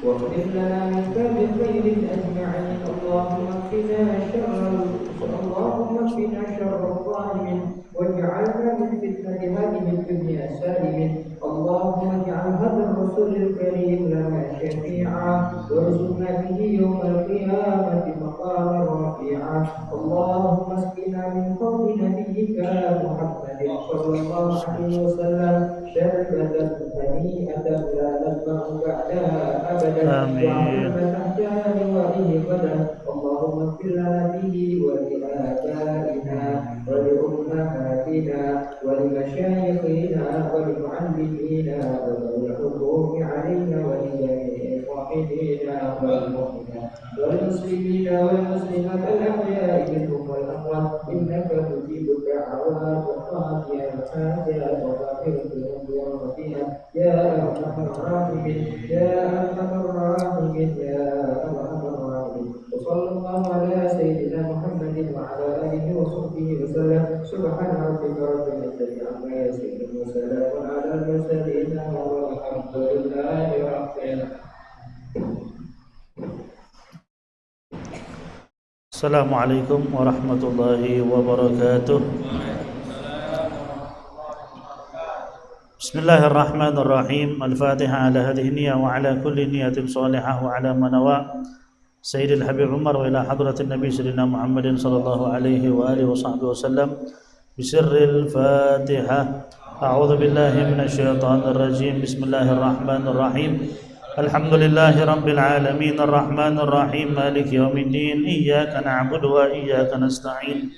واغفر لنا منك بالخير أجمعين. اللهم اكفنا شر الظالمين واجعلنا من فتنة هذه الدنيا سالمين. اللهم اجعل هذا الرسول الكريم لنا شفيعا وارزقنا به يوم القيامة مقاما رفيعا. اللهم اسقنا من حوض نبيك محمد صلى الله عليه وسلم شربة هنيئة لا نسمع بعدها أبدا وعظيمة تحت لوائه غدا. اللهم اغفر لنا به ولآبائنا ولأمهاتنا ولمشايخنا ولمعلمينا وذوي الحقوق علينا ولجميع المؤمنين والمؤمنات والمسلمين والمسلمات الأحياء منهم والأموات إنك تجيب الدعوات وقاضي الحاجات وغافر الذنوب والخطيئات يا أرحم الراحمين يا أرحم الراحمين يا أرحم الراحمين. وصلى الله على سيدنا محمد وعلى آله وصحبه وسلم. سبحان ربك رب العزة عما يصفون وسلام على المرسلين والحمد لله رب العالمين. Assalamualaikum warahmatullahi wabarakatuh. Bismillahirrahmanirrahim. Al-Fatihah ala hadhihi niyyah wa ala kulli niyyatin salihah wa ala manawa Sayyidil Habib Umar wa ila hadratin Nabi Sayyidina Muhammadin sallallahu alaihi wa alihi wa sahbihi wasallam. Bisirril Fatihah. A'udzu billahi minasyaitonir rajim. Bismillahirrahmanirrahim. Alhamdulillahi rabbil alamin arrahmanir rahim maliki yaumiddin iyyaka na'budu wa iyyaka nasta'in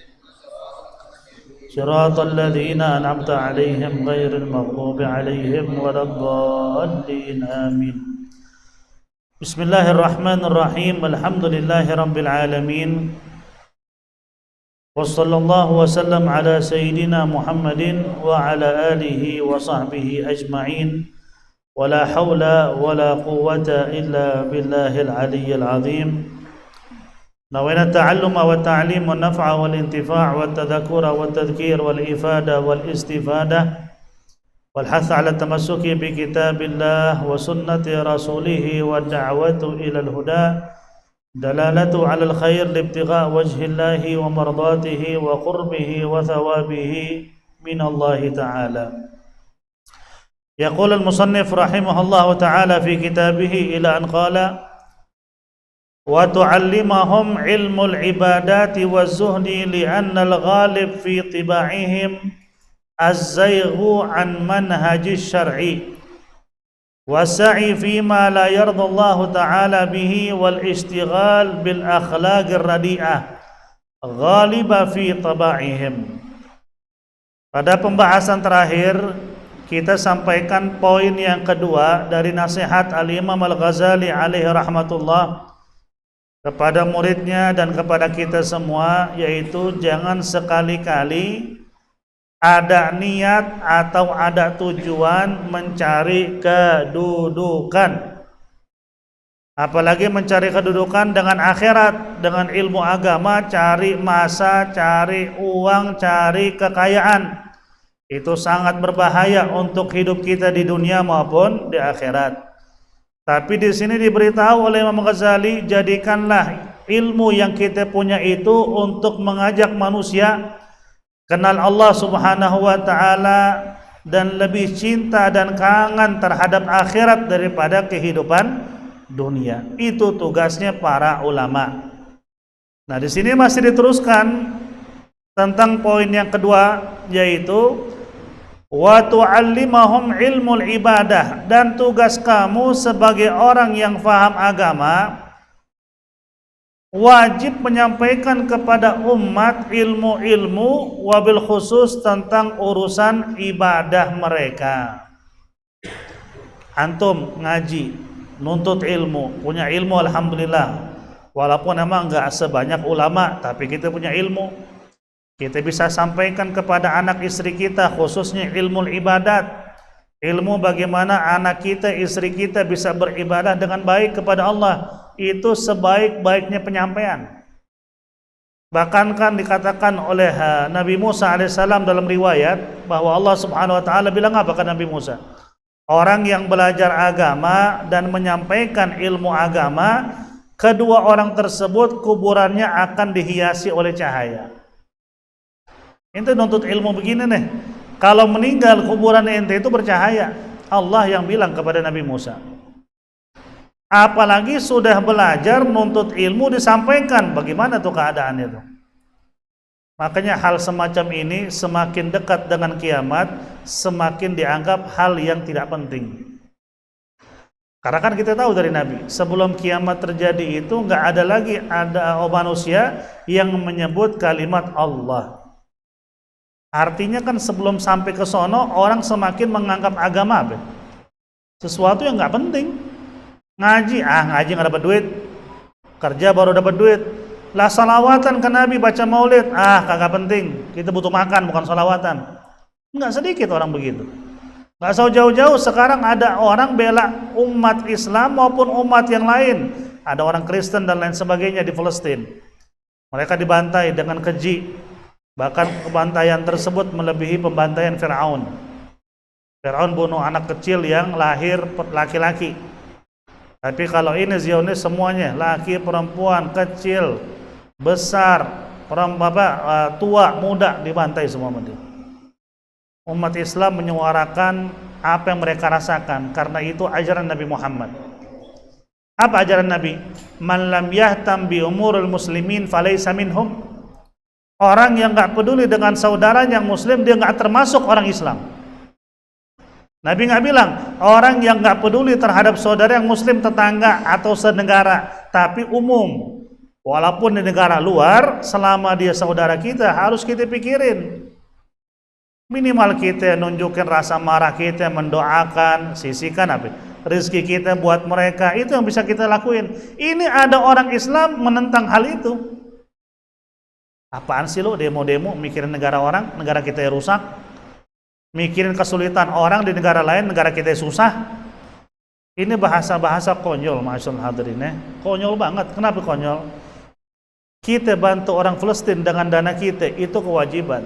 Shiratal ladzina an'amta 'alaihim ghairil maghdubi 'alaihim waladdallin amin. Bismillahirrahmanirrahim. Alhamdulillahi rabbil alamin. Wassallallahu wasallam ala sayyidina Muhammadin wa ala alihi wa sahbihi ajma'in. ولا حول ولا قوة إلا بالله العلي العظيم. نوينا التعلم والتعليم والنفع والانتفاع والتذكر والتذكير والإفادة والاستفادة والحث على التمسك بكتاب الله وسنة رسوله والدعوة إلى الهدى دلالة على الخير لابتغاء وجه الله ومرضاته وقربه وثوابه من الله تعالى. يقول المصنف رحمه الله تعالى في كتابه إلى أن قال وتعلمهم علم العبادات والزهد لأن الغالب في طباعهم الزيغ عن منهج الشرع والسعي فيما لا يرضى الله تعالى به والاشتغال بالأخلاق الرديئة غالبة في طباعهم. Pada pembahasan terakhir kita sampaikan poin yang kedua dari nasihat Al-Imam Al-Ghazali alaihi rahmatullah kepada muridnya dan kepada kita semua, yaitu jangan sekali-kali ada niat atau ada tujuan mencari kedudukan, apalagi mencari kedudukan dengan akhirat, dengan ilmu agama, cari masa, cari uang, cari kekayaan. Itu sangat berbahaya untuk hidup kita di dunia maupun di akhirat. Tapi di sini diberitahu oleh Imam Ghazali, jadikanlah ilmu yang kita punya itu untuk mengajak manusia kenal Allah Subhanahu wa taala, dan lebih cinta dan kangen terhadap akhirat daripada kehidupan dunia. Itu tugasnya para ulama. Nah, di sini masih diteruskan tentang poin yang kedua, yaitu wa tu'allimahum ilmul ibadah, dan tugas kamu sebagai orang yang faham agama wajib menyampaikan kepada umat ilmu-ilmu, wabil khusus tentang urusan ibadah mereka. Antum ngaji, nuntut ilmu, punya ilmu alhamdulillah. Walaupun emang enggak sebanyak ulama, tapi kita punya ilmu. Kita bisa sampaikan kepada anak istri kita, khususnya ilmu ibadat. Ilmu bagaimana anak kita, istri kita bisa beribadah dengan baik kepada Allah. Itu sebaik-baiknya penyampaian. Bahkan kan dikatakan oleh Nabi Musa alaihissalam dalam riwayat bahwa Allah Subhanahu wa taala bilang apa ke Nabi Musa? Orang yang belajar agama dan menyampaikan ilmu agama, kedua orang tersebut kuburannya akan dihiasi oleh cahaya. Ente nuntut ilmu begini nih, kalau meninggal kuburan ente itu bercahaya. Allah yang bilang kepada Nabi Musa. Apalagi sudah belajar menuntut ilmu disampaikan, bagaimana tuh keadaannya tuh? Makanya hal semacam ini semakin dekat dengan kiamat, semakin dianggap hal yang tidak penting. Karena kan kita tahu dari Nabi, sebelum kiamat terjadi itu nggak ada lagi manusia yang menyebut kalimat Allah. Artinya kan sebelum sampai ke sono, orang semakin menganggap agama apa? Sesuatu yang nggak penting. Ngaji nggak dapat duit, kerja baru dapat duit. Lah salawatan ke Nabi, baca maulid, kagak penting, kita butuh makan bukan salawatan. Nggak sedikit orang begitu. Nggak usah jauh-jauh, sekarang ada orang bela umat Islam maupun umat yang lain. Ada orang Kristen dan lain sebagainya di Palestina. Mereka dibantai dengan keji. Bahkan pembantaian tersebut melebihi pembantaian Fir'aun. Fir'aun bunuh anak kecil yang lahir laki-laki. Tapi kalau ini Zionis semuanya, laki, perempuan, kecil, besar, tua, muda, dibantai semua dia. Umat Islam menyuarakan apa yang mereka rasakan, karena itu ajaran Nabi Muhammad. Apa ajaran Nabi? Man lam yahtam bi umurul muslimin falaysa minhum. Orang yang enggak peduli dengan saudara yang muslim, dia enggak termasuk orang Islam. Nabi nggak bilang orang yang nggak peduli terhadap saudara yang muslim, tetangga atau senegara, tapi umum. Walaupun di negara luar, selama dia saudara kita, harus kita pikirin. Minimal kita nunjukin rasa marah kita, mendoakan, sisihkan apa? Rezeki kita buat mereka, itu yang bisa kita lakuin. Ini ada orang Islam menentang hal itu. Apaan sih lo demo-demo mikirin negara orang, negara kita yang rusak? Mikirin kesulitan orang di negara lain, negara kita susah. Ini bahasa-bahasa konyol, masyaallah hadirin ya. Konyol banget. Kenapa konyol? Kita bantu orang Palestina dengan dana kita, itu kewajiban.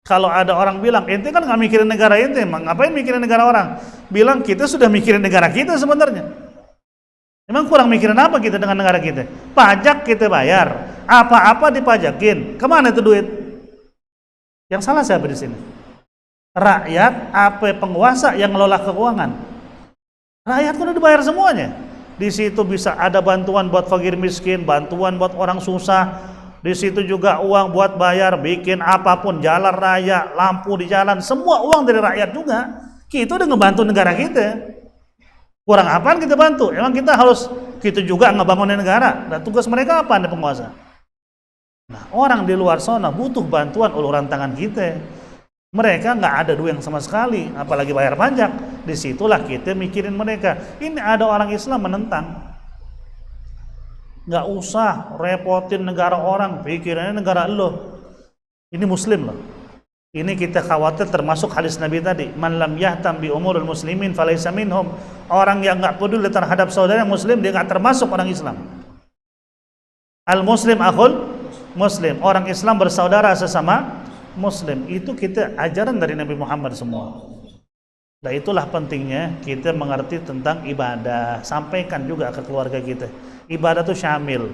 Kalau ada orang bilang, ente kan nggak mikirin negara ente, emang ngapain mikirin negara orang? Bilang kita sudah mikirin negara kita sebenarnya. Emang kurang mikirin apa kita dengan negara kita? Pajak kita bayar, apa-apa dipajakin. Kemana itu duit? Yang salah siapa di sini? Rakyat apa penguasa yang ngelola keuangan? Rakyat kan udah dibayar semuanya. Di situ bisa ada bantuan buat fakir miskin, bantuan buat orang susah. Di situ juga uang buat bayar, bikin apapun, jalan raya, lampu di jalan, semua uang dari rakyat juga. Kita udah ngebantu negara kita. Kurang apaan kita bantu? Emang kita juga ngebangunin negara. Dan tugas mereka apa nih penguasa? Nah, orang di luar sana butuh bantuan uluran tangan kita. Mereka nggak ada duit yang sama sekali, apalagi bayar pajak. Disitulah kita mikirin mereka. Ini ada orang Islam menentang. Nggak usah repotin negara orang, pikirannya negara lo. Ini Muslim loh. Ini kita khawatir termasuk hadis Nabi tadi. Man lam yahtam bi umurul muslimin falaysa minhum. Orang yang nggak peduli terhadap saudara Muslim, dia nggak termasuk orang Islam. Al Muslim akhul Muslim. Orang Islam bersaudara sesama Muslim. Itu kita ajaran dari Nabi Muhammad semua. Nah, itulah pentingnya kita mengerti tentang ibadah. Sampaikan juga ke keluarga kita. Ibadah itu syamil.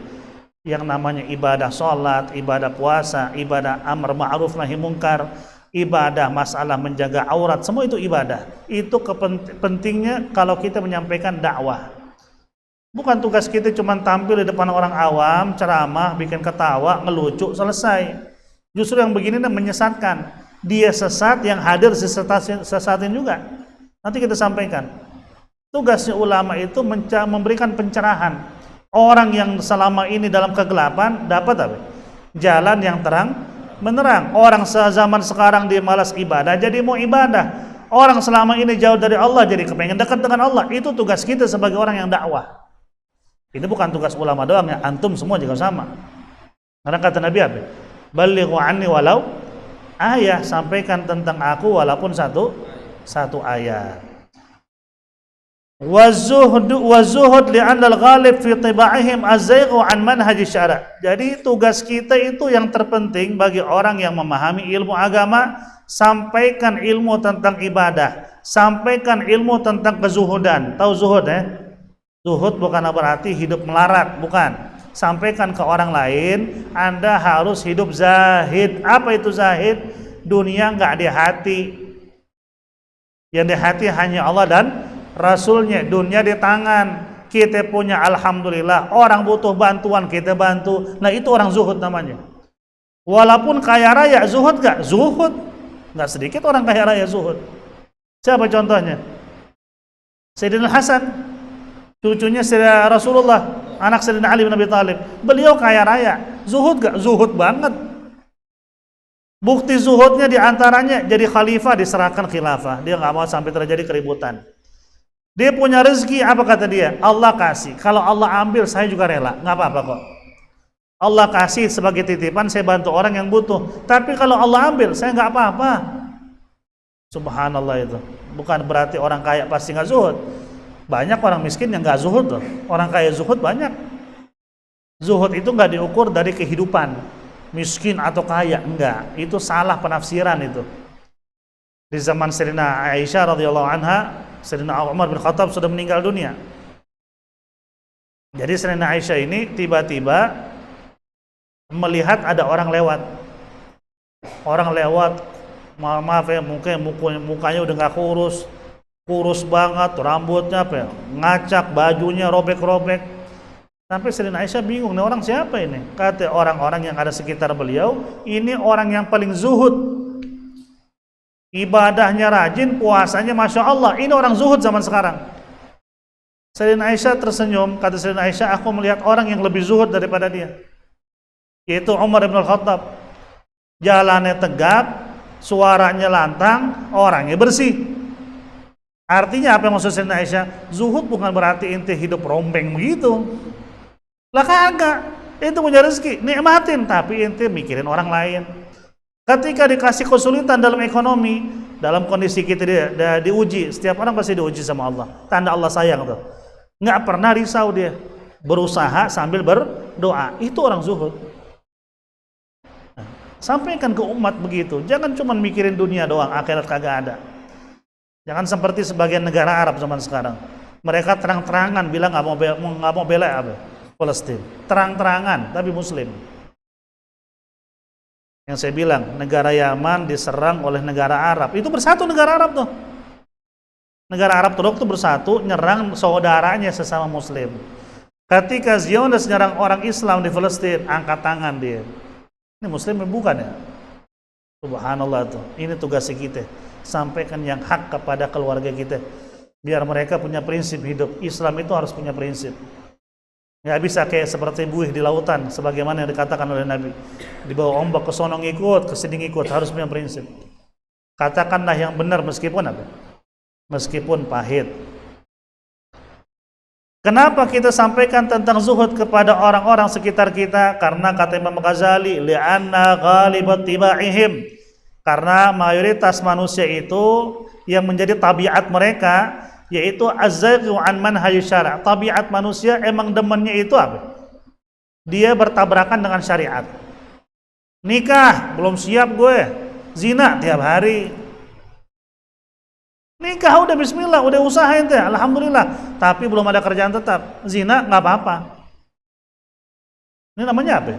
yang namanya ibadah sholat, ibadah puasa, ibadah amar ma'ruf nahi mungkar, ibadah masalah menjaga aurat, semua itu ibadah. Itu pentingnya kalau kita menyampaikan dakwah. Bukan tugas kita cuma tampil di depan orang awam, ceramah, bikin ketawa, ngelucu, selesai. Justru yang begini menyesatkan. Dia sesat, yang hadir sesatin juga. Nanti kita sampaikan. Tugasnya ulama itu memberikan pencerahan. Orang yang selama ini dalam kegelapan dapat apa? Jalan yang terang menerang. Orang sezaman sekarang dia malas ibadah, jadi mau ibadah. Orang selama ini jauh dari Allah, jadi kepengen dekat dengan Allah. Itu tugas kita sebagai orang yang dakwah. Ini bukan tugas ulama doang ya, antum semua juga sama. Karena kata Nabi apa? Balighu anni walau ayah, sampaikan tentang aku walaupun satu ayat. Wazuhud li'anna al-ghalib fi tiba'ihim az-zayghu an manhaj syara'. Jadi tugas kita itu yang terpenting bagi orang yang memahami ilmu agama, sampaikan ilmu tentang ibadah, sampaikan ilmu tentang kezuhudan. Tahu zuhud ya? Zuhud bukan berarti hidup melarat, bukan. Sampaikan ke orang lain, Anda harus hidup zahid. Apa itu zahid? Dunia enggak di hati. Yang di hati hanya Allah dan Rasulnya. Dunia di tangan. Kita punya alhamdulillah. Orang butuh bantuan kita bantu. Nah itu orang zuhud namanya. Walaupun kaya raya, zuhud enggak? Zuhud. Enggak sedikit orang kaya raya zuhud. Siapa contohnya? Sayyidina Hasan, cucunya Sayyidina Rasulullah, anak Sayyidina Ali bin Abi Thalib. Beliau kaya raya, zuhud gak? Zuhud banget. Bukti zuhudnya diantaranya jadi khalifah, diserahkan khilafah. Dia gak mau sampai terjadi keributan. Dia punya rezeki, apa kata dia? Allah kasih. Kalau Allah ambil, saya juga rela. Gak apa-apa kok. Allah kasih sebagai titipan, saya bantu orang yang butuh. Tapi kalau Allah ambil, saya gak apa-apa. Subhanallah itu. Bukan berarti orang kaya pasti gak zuhud. Banyak orang miskin yang gak zuhud loh. Orang kaya zuhud banyak. Zuhud itu gak diukur dari kehidupan, miskin atau kaya, enggak. Itu salah penafsiran itu. Di zaman Sayyidina Aisyah radhiyallahu anha, Sayyidina Umar bin Khattab sudah meninggal dunia. Jadi Sayyidina Aisyah ini tiba-tiba melihat ada orang lewat. Orang lewat, maaf ya, mukanya udah gak kurus banget, rambutnya apa ya, ngacak, bajunya robek-robek. Sampai Sayyidina Aisyah bingung, nih orang siapa ini? Kata orang-orang yang ada sekitar beliau, ini orang yang paling zuhud, ibadahnya rajin, puasanya Masya Allah. Ini orang zuhud zaman sekarang. Sayyidina Aisyah tersenyum. Kata Sayyidina Aisyah, aku melihat orang yang lebih zuhud daripada dia, yaitu Umar bin Khattab. Jalannya tegap, suaranya lantang, orangnya bersih. Artinya apa yang maksud Sayyidina Aisyah? Zuhud bukan berarti ente hidup rombeng begitu. Lah kagak. Ente punya rezeki, nikmatin, tapi ente mikirin orang lain. Ketika dikasih kesulitan dalam ekonomi, dalam kondisi kita diuji, setiap orang pasti diuji sama Allah. Tanda Allah sayang tuh. Nggak pernah risau dia. Berusaha sambil berdoa. Itu orang zuhud. Nah, sampaikan ke umat begitu. Jangan cuma mikirin dunia doang, akhirat kagak ada. Jangan seperti sebagian negara Arab zaman sekarang. Mereka terang-terangan bilang nggak mau bela apa? Palestina. Terang-terangan, tapi Muslim. Yang saya bilang, negara Yaman diserang oleh negara Arab. Itu bersatu negara Arab tuh. Negara Arab Turk itu bersatu nyerang saudaranya sesama Muslim. Ketika Zionis nyerang orang Islam di Palestina, angkat tangan dia. Ini Muslim bukan ya? Subhanallah tuh. Ini tugas kita. Sampaikan yang hak kepada keluarga kita, biar mereka punya prinsip hidup. Islam itu harus punya prinsip. Nggak bisa kayak seperti buih di lautan, sebagaimana yang dikatakan oleh Nabi. Di bawah ombak, ke sono ngikut, ke sini ngikut. Harus punya prinsip. Katakanlah yang benar meskipun apa? Meskipun pahit. Kenapa kita sampaikan tentang zuhud kepada orang-orang sekitar kita? Karena kata Imam Ghazali, li'anna ghalibat tiba'ihim. Karena mayoritas manusia itu yang menjadi tabiat mereka yaitu az-zayghu an manhaj syara'. Tabiat manusia emang demennya itu apa? Dia bertabrakan dengan syariat. Nikah, belum siap gue. Zina tiap hari. Nikah udah bismillah, udah usaha ente, alhamdulillah, tapi belum ada kerjaan tetap. Zina nggak apa-apa. Ini namanya apa?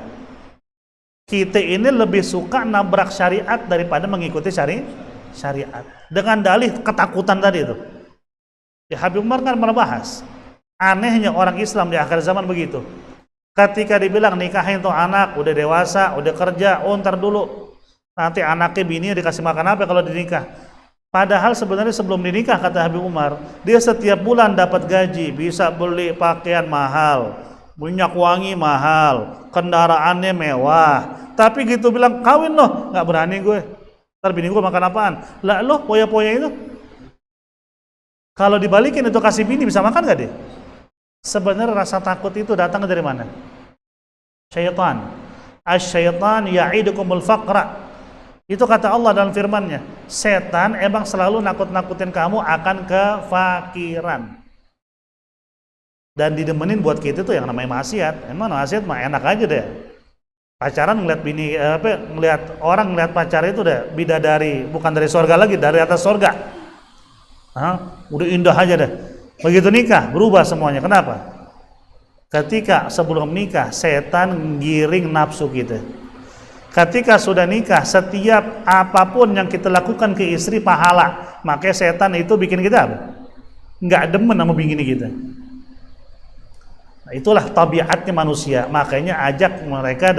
Kita ini lebih suka nabrak syariat daripada mengikuti syariat. Dengan dalih ketakutan tadi itu. Ya, Habib Umar kan pernah bahas. Anehnya orang Islam di akhir zaman begitu. Ketika dibilang nikahin tuh anak, udah dewasa, udah kerja, ntar dulu. Nanti anaknya bini dikasih makan apa kalau dinikah? Padahal sebenarnya sebelum dinikah, kata Habib Umar, dia setiap bulan dapat gaji, bisa beli pakaian mahal, minyak wangi mahal, kendaraannya mewah. Tapi gitu bilang kawin loh, nggak berani gue. Ntar bini gue makan apaan? Lah loh, poya-poya itu. Kalau dibalikin itu kasih bini bisa makan gak dia? Sebenarnya rasa takut itu datang dari mana? Syaitan. Asy-syaitan ya'idukumul faqra. Itu kata Allah dalam firman-Nya. Setan emang selalu nakut-nakutin kamu akan kefakiran. Dan didemenin buat kita tuh yang namanya maksiat. Emang maksiat mah enak aja deh. Pacaran ngeliat bini ngeliat orang ngeliat pacar itu deh bidadari, bukan dari surga lagi, dari atas surga. Udah indah aja deh. Begitu nikah berubah semuanya. Kenapa? Ketika sebelum nikah setan giring nafsu kita. Ketika sudah nikah, setiap apapun yang kita lakukan ke istri pahala. Makanya setan itu bikin kita apa? Nggak demen sama bini kita. Nah, itulah tabiatnya manusia. Makanya ajak mereka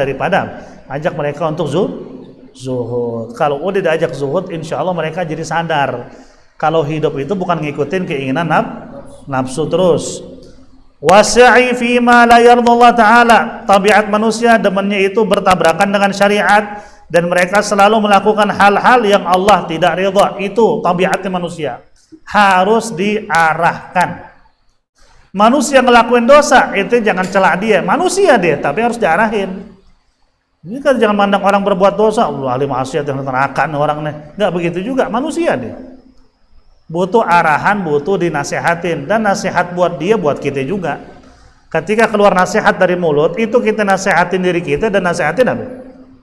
ajak mereka untuk zuhud. Kalau udah diajak zuhud, insya Allah mereka jadi sadar. Kalau hidup itu bukan ngikutin keinginan nafsu terus. Wasa'i fima la yardallah ta'ala. Tabiat manusia demennya itu bertabrakan dengan syariat dan mereka selalu melakukan hal-hal yang Allah tidak ridha. Itu tabiatnya manusia. Harus diarahkan. Manusia ngelakuin dosa, itu jangan celak dia. Manusia dia, tapi harus diarahin. Ini kan jangan mandang orang berbuat dosa, Allah ahli maksiat yang neraka orangnya. Enggak begitu juga, manusia dia. Butuh arahan, butuh dinasehatin, dan nasihat buat dia, buat kita juga. Ketika keluar nasihat dari mulut, itu kita nasehatin diri kita dan nasehatin apa?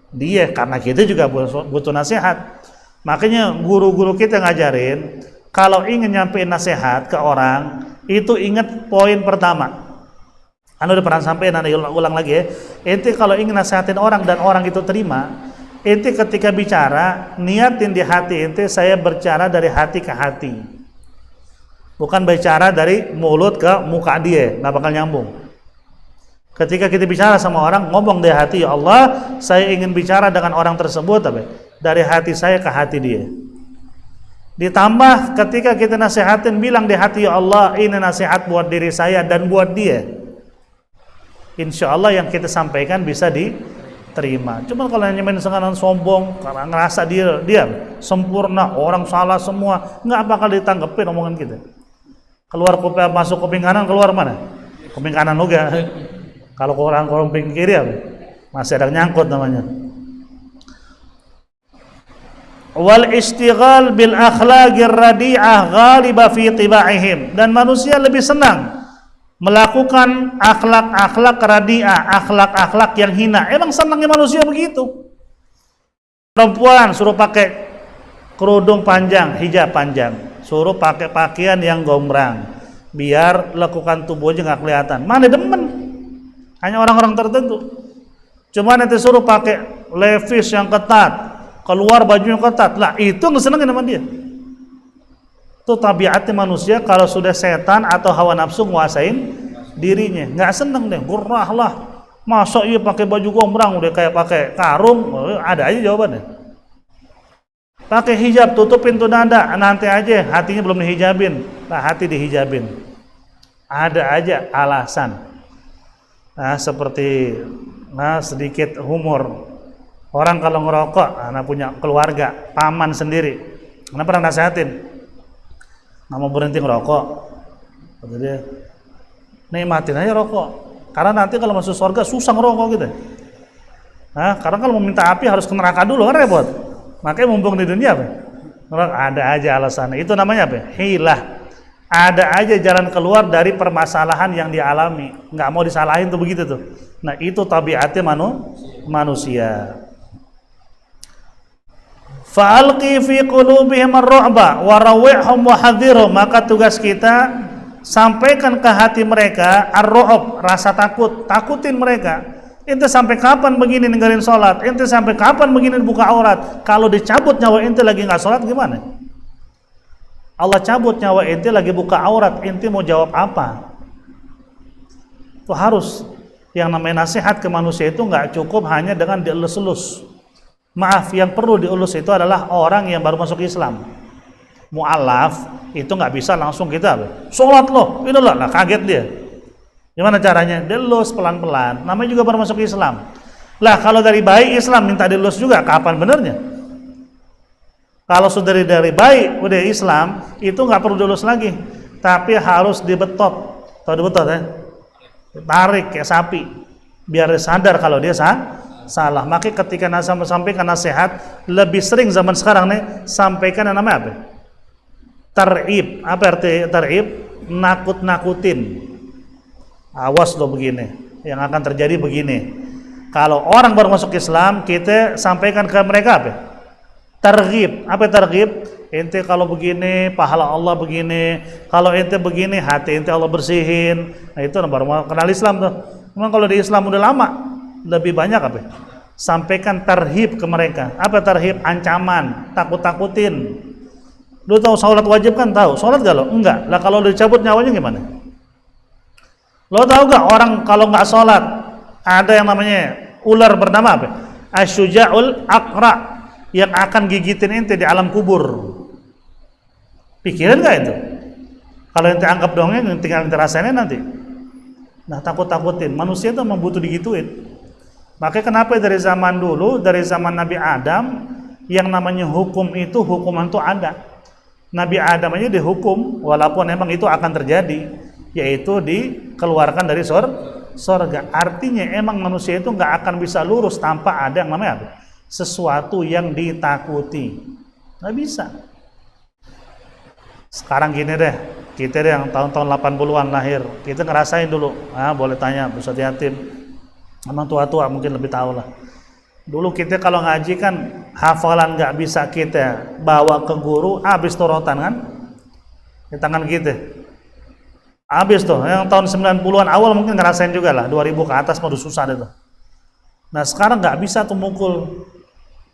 Dia, karena kita juga butuh nasihat. Makanya guru-guru kita ngajarin, kalau ingin nyampein nasihat ke orang, itu ingat poin pertama. Anda udah pernah sampein, Anda ulang lagi ya. Ente kalau ingin nasihatin orang dan orang itu terima, ente ketika bicara, niatin di hati ente, saya berbicara dari hati ke hati. Bukan bicara dari mulut ke muka dia, nggak bakal nyambung. Ketika kita bicara sama orang, ngomong dari hati, ya Allah, saya ingin bicara dengan orang tersebut, tapi dari hati saya ke hati dia. Ditambah ketika kita nasihatin, bilang di hati, ya Allah, ini nasihat buat diri saya dan buat dia. Insya Allah yang kita sampaikan bisa diterima. Cuma kalau hanya main senganan sombong, karena ngerasa dia sempurna, orang salah semua, nggak bakal ditanggepin omongan kita. Keluar kuping, masuk kuping kanan, keluar mana? Kuping kanan juga. Kalau orang kuping kiri masih ada nyangkut namanya. Wal istighal bil akhlaqir radi'ah ghaliba fi tiba'ihim. Dan manusia lebih senang melakukan akhlak-akhlak radi'ah, akhlak-akhlak yang hina. Emang senangnya manusia begitu. Perempuan suruh pakai kerudung panjang, hijab panjang, suruh pakai pakaian yang gombrang, biar lekukan tubuhnya nggak kelihatan. Mana demen? Hanya orang-orang tertentu. Cuma nanti suruh pakai levis yang ketat, keluar baju yang ketat, lah itu nggak senengin sama dia. Itu tabiatnya manusia. Kalau sudah setan atau hawa nafsu nguasain dirinya, nggak seneng deh, gurah lah. Masa iya pakai baju gombrang udah kayak pakai karung? Ada aja jawabannya. Pakai hijab, tutup pintu dada, nanti aja hatinya belum dihijabin, lah hati dihijabin. Ada aja alasan. Nah, seperti sedikit humor. Orang kalau ngerokok, anak punya keluarga, paman sendiri, anak pernah nasihatin, nggak mau berhenti ngerokok, kata dia, nikmatin aja rokok, karena nanti kalau masuk surga susah ngerokok gitu. Nah, karena kalau mau minta api harus ke neraka dulu, kan repot. Makanya mumpung di dunia ada aja alasannya. Itu namanya apa? Hilah. Ada aja jalan keluar dari permasalahan yang dialami. Nggak mau disalahin tuh begitu tuh. Nah, itu tabiatnya manusia. Fa'alqi fi qulubihim ar-ru'ba wa rawihhum wa hadhirhum. Maka tugas kita sampaikan ke hati mereka ar-ru'b, rasa takut, takutin mereka. Ente sampai kapan begini ninggalin sholat? Ente sampai kapan begini buka aurat? Kalau dicabut nyawa ente lagi nggak sholat gimana? Allah cabut nyawa ente lagi buka aurat, ente mau jawab apa? Itu harus, yang namanya nasihat ke manusia itu nggak cukup hanya dengan dielus-elus. Maaf, yang perlu dielus itu adalah orang yang baru masuk Islam. Mu'alaf itu nggak bisa langsung kita sholat loh, ini lah, kaget dia. Gimana caranya? Dilus pelan-pelan. Namanya juga baru masuk Islam. Lah kalau dari bayi Islam minta dilus juga, kapan benernya? Kalau sudah dari bayi udah Islam, itu nggak perlu dilus lagi, tapi harus dibetot. Tahu dibetot ya? Tarik kayak sapi, biar dia sadar kalau dia salah. Maka ketika sampaikan nasihat, lebih sering zaman sekarang nih sampaikan yang namanya apa? Tar'ib. Apa arti tar'ib? Nakut-nakutin. Awas lo begini, yang akan terjadi begini. Kalau orang baru masuk Islam, kita sampaikan ke mereka apa? Targhib. Apa targhib? Ente kalau begini, pahala Allah begini. Kalau ente begini, hati ente Allah bersihin. Nah itu baru mau kenal Islam tuh. Memang kalau di Islam udah lama, lebih banyak apa? Sampaikan tarhib ke mereka. Apa tarhib? Ancaman, takut-takutin. Lu tahu sholat wajib kan? Tahu. Sholat gak lo? Enggak. Lah kalau dicabut nyawanya gimana? Lo tahu gak orang kalau nggak sholat ada yang namanya ular bernama apa? Asyuja'ul Aqra yang akan gigitin ente di alam kubur. Pikirin gak itu? Kalau ente anggap dongeng, tinggal ente rasainnya nanti. Nah takut-takutin, manusia itu membutuh digituin. Makanya kenapa dari zaman dulu, dari zaman Nabi Adam, yang namanya hukum itu, hukuman itu ada. Nabi Adam aja dihukum, walaupun emang itu akan terjadi, yaitu dikeluarkan dari surga. Artinya emang manusia itu nggak akan bisa lurus tanpa ada yang namanya apa? Sesuatu yang ditakuti. Nggak bisa. Sekarang gini deh, kita deh yang tahun-tahun 80-an lahir, kita ngerasain dulu. Boleh tanya Ustaz Yatim, emang tua-tua mungkin lebih tahu lah. Dulu kita kalau ngaji kan hafalan nggak bisa kita bawa ke guru, habis torotan kan di tangan kita. Habis tuh, yang tahun 90-an awal mungkin ngerasain juga lah, 2000 ke atas mau susah deh tuh. Nah sekarang nggak bisa tuh mukul,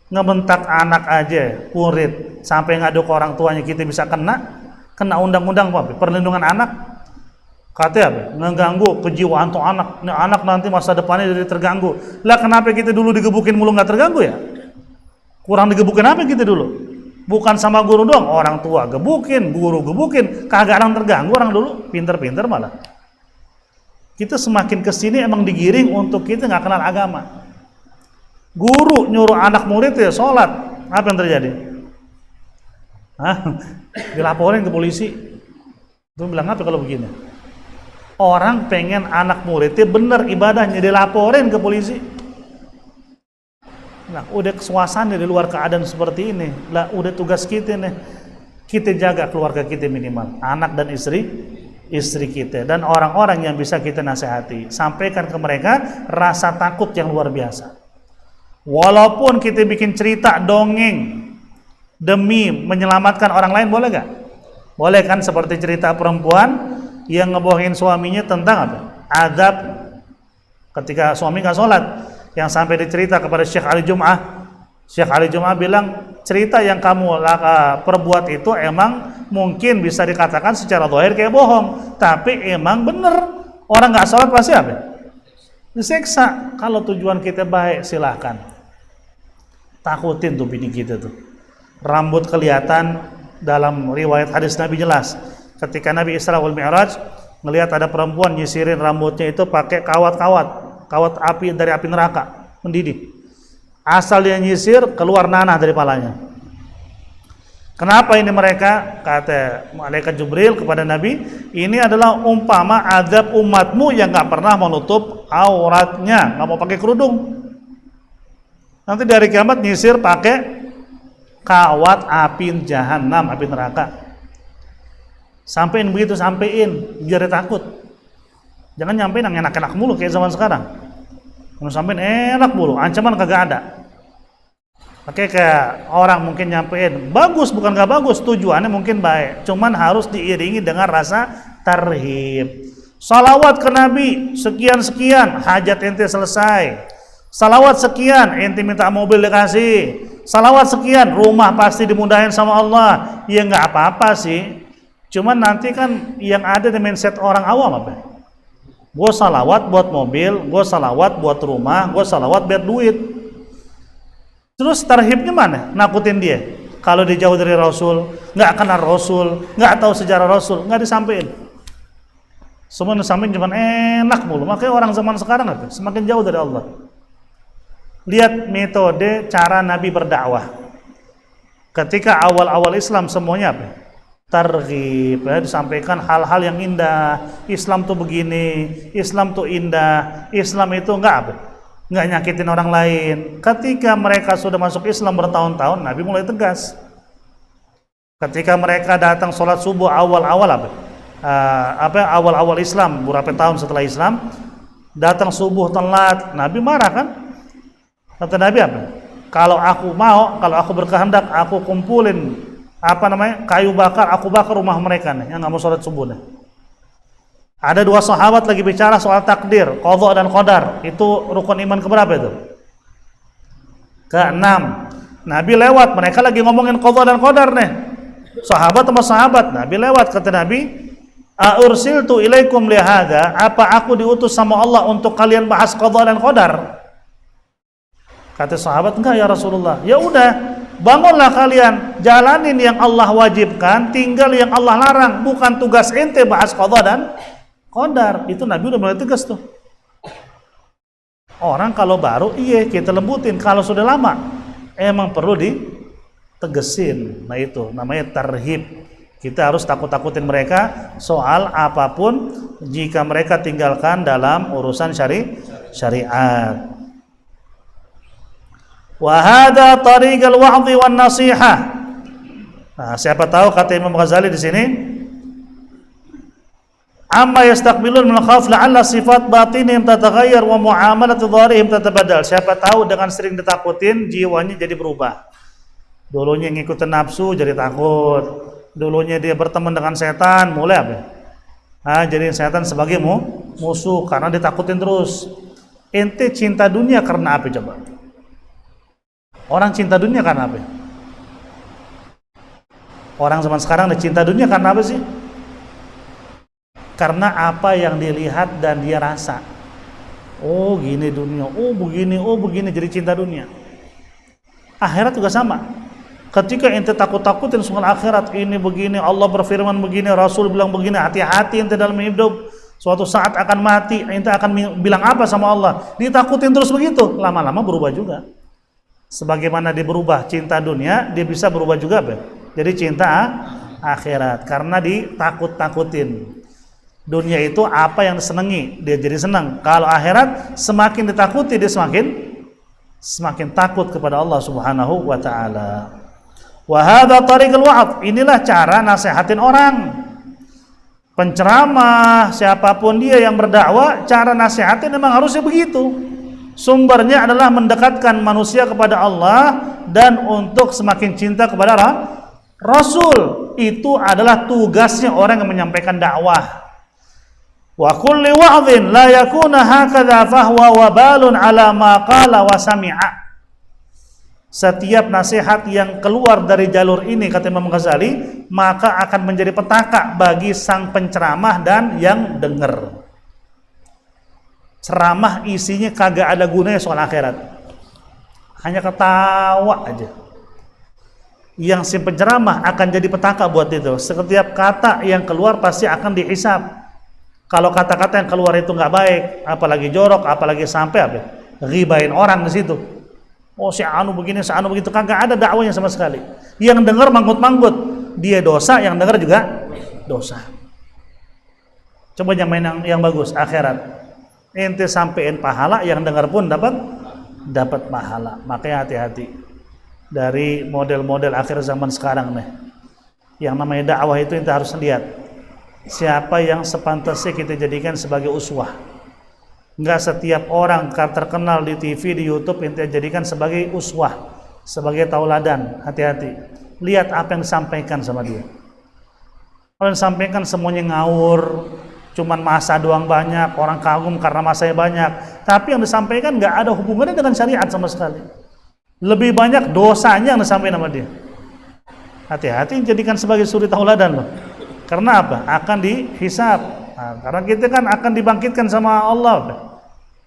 ngebentak anak aja, murid, sampai ngadu ke orang tuanya kita bisa kena undang-undang apa? Perlindungan anak, katanya apa? Ngeganggu kejiwaan tuh anak, ini anak nanti masa depannya jadi terganggu. Lah kenapa kita dulu digebukin mulu nggak terganggu ya? Kurang digebukin apa kita dulu? Bukan sama guru doang, orang tua gebukin, guru gebukin, kagak orang terganggu orang dulu, pinter-pinter malah. Kita semakin kesini emang digiring untuk kita nggak kenal agama. Guru nyuruh anak murid ya sholat, apa yang terjadi? Dilaporin ke polisi. Itu bilang apa kalau begini? Orang pengen anak muridnya bener ibadahnya, dilaporin ke polisi. Nah, udah suasana di luar keadaan seperti ini. Lah, udah tugas kita nih. Kita jaga keluarga kita minimal, anak dan istri kita, dan orang-orang yang bisa kita nasihati. Sampaikan ke mereka rasa takut yang luar biasa. Walaupun kita bikin cerita dongeng demi menyelamatkan orang lain, boleh gak? Boleh kan, seperti cerita perempuan yang ngebohongin suaminya tentang apa? Azab ketika suami gak sholat, yang sampai dicerita kepada Syekh Ali Jum'ah. Syekh Ali Jum'ah bilang, cerita yang kamu perbuat itu emang mungkin bisa dikatakan secara zahir kayak bohong, tapi emang bener, orang gak sholat pasti apa? Disiksa. Kalau tujuan kita baik, silahkan. Takutin tuh bini kita tuh. Rambut kelihatan, dalam riwayat hadis Nabi jelas, ketika Nabi Isra wal Mi'raj ngelihat ada perempuan nyisirin rambutnya itu pakai kawat api dari api neraka mendidih. Asal dia nyisir, keluar nanah dari palanya. Kenapa ini mereka? Kata malaikat Jibril kepada Nabi, ini adalah umpama azab umatmu yang gak pernah menutup auratnya, gak mau pakai kerudung. Nanti dari kiamat nyisir pakai kawat api jahanam, api neraka. Sampein begitu, sampein biar dia takut. Jangan nyampein yang enak-enak mulu kayak zaman sekarang. Kalau sampein enak mulu, ancaman kagak ada. Oke, kayak orang mungkin nyampein bagus, bukan gak bagus, tujuannya mungkin baik, cuman harus diiringi dengan rasa tarhib. Salawat ke Nabi sekian-sekian, hajat ente selesai. Salawat sekian, ente minta mobil dikasih. Salawat sekian, rumah pasti dimudahin sama Allah. Ya nggak apa-apa sih. Cuman nanti kan yang ada di mindset orang awam apa? Gue salawat buat mobil, gue salawat buat rumah, gue salawat biar duit. Terus tarhibnya mana? Nakutin dia. Kalau dia jauh dari Rasul, nggak kenal Rasul, nggak tahu sejarah Rasul, nggak disampaikan. Semua disampaikan cuma enak mulu. Makanya orang zaman sekarang apa? Semakin jauh dari Allah. Lihat metode cara Nabi berdakwah. Ketika awal-awal Islam semuanya apa? Targhib, ya, disampaikan hal-hal yang indah. Islam tuh begini, Islam tuh indah, Islam itu enggak apa? Enggak nyakitin orang lain. Ketika mereka sudah masuk Islam bertahun-tahun, Nabi mulai tegas. Ketika mereka datang sholat subuh awal-awal awal-awal Islam, beberapa tahun setelah Islam, datang subuh telat, Nabi marah kan? Kata Nabi apa? Kalau aku berkehendak, aku kumpulin kayu bakar, aku bakar rumah mereka nih, yang nggak mau sholat subuh nih. Ada dua sahabat lagi bicara soal takdir, qadha dan qadar. Itu rukun iman keberapa itu? Ke-6. Nabi lewat, mereka lagi ngomongin qadha dan qadar nih. Sahabat sama sahabat, Nabi lewat, kata Nabi, "Ursiltu ilaikum lihada?" Apa aku diutus sama Allah untuk kalian bahas qadha dan qadar? Kata sahabat, enggak ya Rasulullah. Ya udah, bangunlah kalian, jalanin yang Allah wajibkan, tinggal yang Allah larang. Bukan tugas ente bahas qadha dan qadar. Itu Nabi udah mulai tegas tuh. Orang kalau baru, iya kita lembutin. Kalau sudah lama, emang perlu ditegesin. Nah itu namanya tarhib. Kita harus takut-takutin mereka soal apapun jika mereka tinggalkan dalam urusan syariat. Wa hadha tariqal wa'dhi wan nasihah. Nah, siapa tahu kata Imam Ghazali di sini, amma yastaqbilun min khawf la'alla sifat batinihim tataghayyar wa muamalatu dharihim tatabadal. Siapa tahu dengan sering ditakutin jiwanya jadi berubah. Dulunya ngikutin nafsu jadi takut. Dulunya dia berteman dengan setan, mulai apa? Jadi setan sebagai musuh karena ditakutin terus. Ente cinta dunia karena apa coba? Orang cinta dunia karena apa? Orang zaman sekarang cinta dunia karena apa sih? Karena apa yang dia lihat dan dia rasa. Oh gini dunia, oh begini, jadi cinta dunia. Akhirat juga sama. Ketika ente takut-takutin soal akhirat, ini begini, Allah berfirman begini, Rasul bilang begini, hati-hati ente dalam hidup. Suatu saat akan mati, ente akan bilang apa sama Allah? Ditakutin terus begitu, lama-lama berubah juga. Sebagaimana dia berubah cinta dunia, dia bisa berubah juga jadi cinta akhirat karena ditakut-takutin. Dunia itu apa yang disenangi, dia jadi senang. Kalau akhirat semakin ditakuti, dia semakin takut kepada Allah Subhanahu wa taala. Wa hadza tariqul wa'd. Inilah cara nasihatin orang. Penceramah, siapapun dia yang berdakwah, cara nasihatin memang harusnya begitu. Sumbernya adalah mendekatkan manusia kepada Allah dan untuk semakin cinta kepada Rasul. Itu adalah tugasnya orang yang menyampaikan dakwah. Wa kulli wa'dhin la yakuna hakadha fahuwa wabalun ala ma qala wa sami'a. Setiap nasihat yang keluar dari jalur ini, kata Imam Ghazali, maka akan menjadi petaka bagi sang penceramah dan yang dengar. Ceramah isinya kagak ada gunanya soal akhirat, hanya ketawa aja. Yang si penceramah akan jadi petaka buat itu. Setiap kata yang keluar pasti akan dihisab. Kalau kata-kata yang keluar itu nggak baik, apalagi jorok, apalagi sampai ghibain orang di situ. Oh si anu begini, si anu begitu, kagak ada dakwanya sama sekali. Yang dengar manggut-manggut, dia dosa, yang dengar juga dosa. Coba yang main yang bagus, akhirat. Ente sampein pahala, yang dengar pun dapat pahala. Makanya hati-hati dari model-model akhir zaman sekarang nih. Yang namanya dakwah itu ente harus lihat siapa yang sepantasnya kita jadikan sebagai uswah. Enggak setiap orang terkenal di TV, di YouTube ente jadikan sebagai uswah, sebagai tauladan. Hati-hati. Lihat apa yang disampaikan sama dia. Kalau yang disampaikan semuanya ngawur, cuman masa doang banyak, orang kagum karena masanya banyak, tapi yang disampaikan nggak ada hubungannya dengan syariat sama sekali. Lebih banyak dosanya yang disampaikan sama dia. Hati-hati jadikan sebagai suri tauladan loh. Karena apa? Akan dihisab. Nah, karena kita kan akan dibangkitkan sama Allah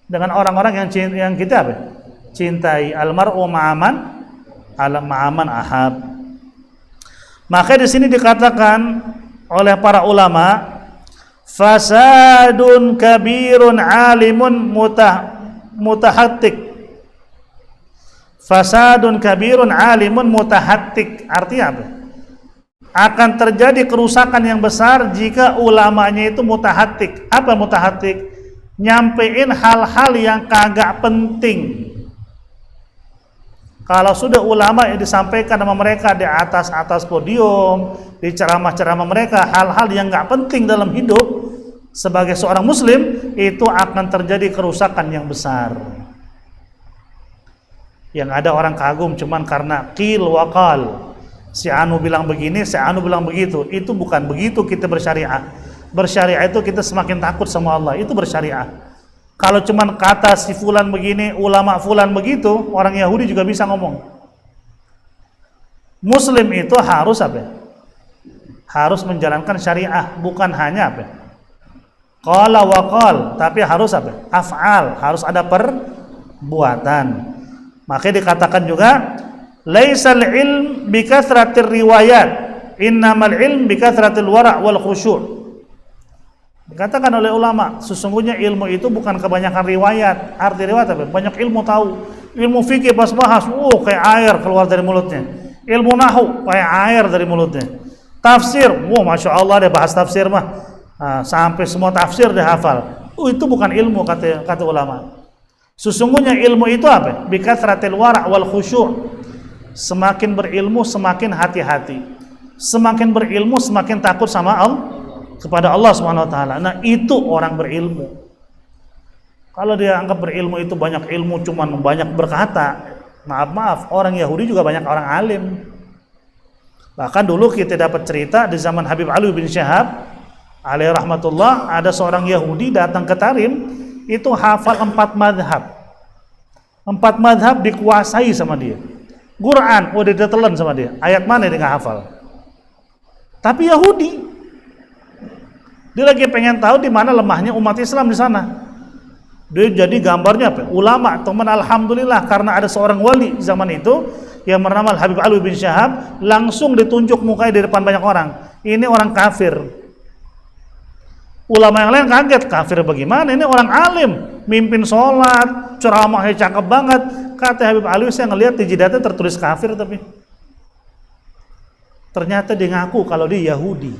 dengan orang-orang yang kita cintai. Almar'u ma'aman ahab. Maka di sini dikatakan oleh para ulama, fasadun kabirun alimun mutahattik. Fasadun kabirun alimun mutahattik. Artinya apa? Akan terjadi kerusakan yang besar jika ulamanya itu mutahattik. Apa mutahattik? Nyampein hal-hal yang kagak penting. Kalau sudah ulama yang disampaikan sama mereka di atas podium, di ceramah-ceramah mereka, hal-hal yang nggak penting dalam hidup sebagai seorang muslim, itu akan terjadi kerusakan yang besar. Yang ada orang kagum cuman karena qil wa qal. Si anu bilang begini, si anu bilang begitu. Itu bukan begitu kita bersyariah. Bersyariah itu kita semakin takut sama Allah, itu bersyariah. Kalau cuman kata si fulan begini, ulama fulan begitu, orang Yahudi juga bisa ngomong. Muslim itu harus apa? Harus menjalankan syariah, bukan hanya apa? Qala wa qal, tapi harus apa? Af'al, harus ada perbuatan. Makanya dikatakan juga, laisal ilm bi kathratir riwayat, innamal ilm bi kathratil wara' wal khusyu'. Dikatakan oleh ulama, sesungguhnya ilmu itu bukan kebanyakan riwayat. Arti riwayat apa? Banyak ilmu tahu. Ilmu fikih pas bahas, kayak air keluar dari mulutnya. Ilmu nahwu kayak air dari mulutnya. Tafsir, masya Allah dia bahas tafsir mah, sampai semua tafsir dia hafal. Itu bukan ilmu, kata ulama. Sesungguhnya ilmu itu apa? Bikathratil wara' wal khusyu'. Semakin berilmu semakin hati-hati. Semakin berilmu semakin takut sama Allah, kepada Allah Subhanahu wa taala. Nah, itu orang berilmu. Kalau dia anggap berilmu itu banyak ilmu cuman banyak berkata, maaf, orang Yahudi juga banyak orang alim. Bahkan dulu kita dapat cerita di zaman Habib Ali bin Syahab alaihi rahmatullah, ada seorang Yahudi datang ke Tarim, itu hafal 4 madhab. 4 madhab dikuasai sama dia. Quran udah ditelan sama dia. Ayat mana dia nggak hafal. Tapi Yahudi, dia lagi pengen tahu di mana lemahnya umat Islam di sana. Dia jadi gambarnya apa? Ulama, teman, alhamdulillah karena ada seorang wali zaman itu yang bernama Habib Ali bin Syahab, langsung ditunjuk mukanya di depan banyak orang. Ini orang kafir. Ulama yang lain kaget, kafir bagaimana? Ini orang alim, mimpin sholat, ceramahnya cakep banget. Kata Habib Ali, saya ngelihat di jidatnya tertulis kafir, tapi ternyata dia ngaku kalau dia Yahudi.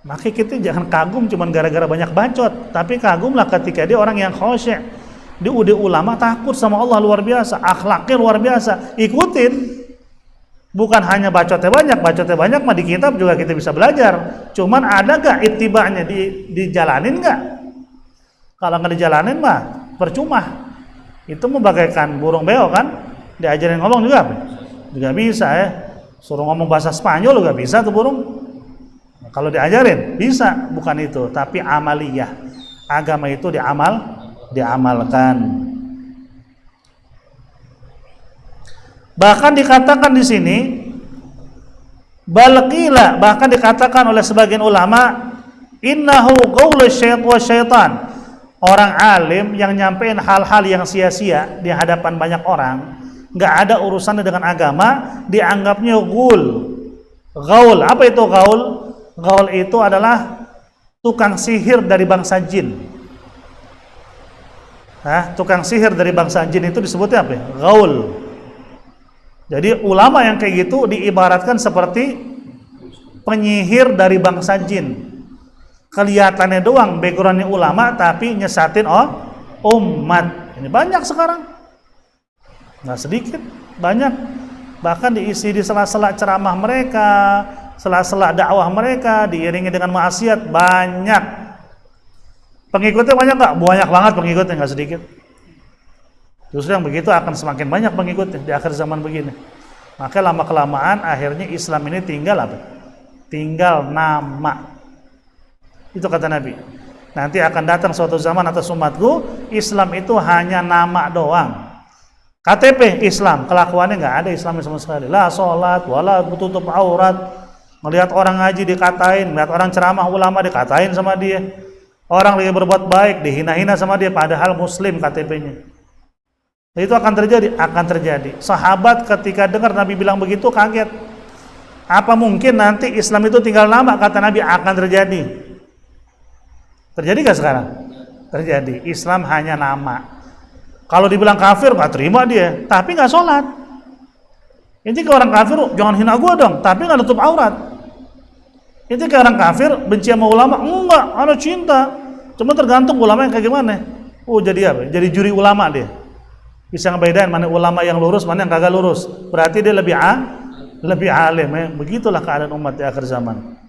Maka kita jangan kagum cuman gara-gara banyak bacot, tapi kagumlah ketika dia orang yang khosy'. Dia udah ulama, takut sama Allah luar biasa, akhlaknya luar biasa. Ikutin. Bukan hanya bacotnya banyak mah di kitab juga kita bisa belajar. Cuman ada gak ittiba'nya, dijalanin gak? Kalau nggak dijalanin mah percuma. Itu membagaikan burung beo kan? Diajarin ngomong juga apa? Juga bisa ya. Suruh ngomong bahasa Spanyol juga bisa tuh burung. Nah, kalau diajarin bisa, bukan itu, tapi amaliyah. Agama itu diamalkan. Bahkan dikatakan di sini, balqila, bahkan dikatakan oleh sebagian ulama, innahu qaulu syaitan. Orang alim yang nyampein hal-hal yang sia-sia di hadapan banyak orang, nggak ada urusannya dengan agama, dianggapnya gaul. Apa itu gaul? Gaul itu adalah tukang sihir dari bangsa jin. Tukang sihir dari bangsa jin itu disebutnya apa? Gaul. Jadi ulama yang kayak gitu diibaratkan seperti penyihir dari bangsa jin. Kelihatannya doang backgroundnya ulama, tapi nyesatin umat. Ini banyak sekarang, nggak sedikit, banyak. Bahkan diisi di sela-sela ceramah mereka, sela-sela dakwah mereka, diiringi dengan maksiat, banyak. Pengikutnya banyak nggak? Banyak banget pengikutnya, nggak sedikit. Justru yang begitu akan semakin banyak pengikutnya di akhir zaman begini. Maka lama-kelamaan akhirnya Islam ini tinggal apa? tinggal nama. Itu kata Nabi. Nanti akan datang suatu zaman atas umatku, Islam itu hanya nama doang. KTP Islam, kelakuannya nggak ada Islamnya sama sekali. La sholat, wala tutup aurat. Melihat orang ngaji dikatain, melihat orang ceramah ulama dikatain sama dia. Orang lagi berbuat baik dihina-hina sama dia, padahal Muslim KTP-nya. Itu akan terjadi. Sahabat ketika dengar Nabi bilang begitu kaget. Apa mungkin nanti Islam itu tinggal nama? Kata Nabi, akan terjadi. Terjadi gak sekarang? Terjadi. Islam hanya nama. Kalau dibilang kafir gak terima dia, tapi gak sholat. Ini ke orang kafir, jangan hina gua dong, tapi gak tutup aurat. Ini ke orang kafir, benci sama ulama, enggak, ada cinta. Cuma tergantung ulama yang kayak gimana. Jadi apa? Jadi juri ulama dia. Bisa ngebedain mana ulama yang lurus, mana yang kagak lurus. Berarti dia lebih alim. Begitulah keadaan umat di akhir zaman.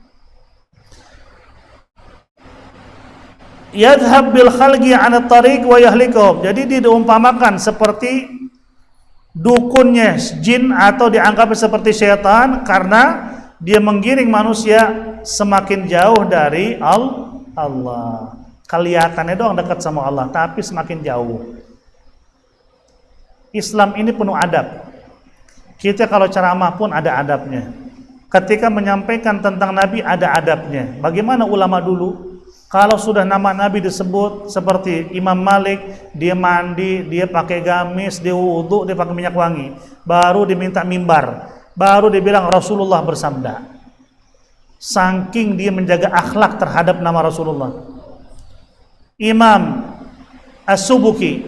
Yadhhab bil khalqi 'an at-tariq wa yahlikuhum. Jadi diumpamakan seperti dukunnya jin atau dianggap seperti syaitan karena dia menggiring manusia semakin jauh dari Allah. Kelihatannya doang dekat sama Allah, tapi semakin jauh. Islam ini penuh adab. Kita kalau ceramah pun ada adabnya. Ketika menyampaikan tentang Nabi ada adabnya. Bagaimana ulama dulu? Kalau sudah nama Nabi disebut seperti Imam Malik, dia mandi, dia pakai gamis, dia wudu, dia pakai minyak wangi, baru diminta mimbar, baru dibilang Rasulullah bersabda. Saking dia menjaga akhlak terhadap nama Rasulullah. Imam As-Subuki,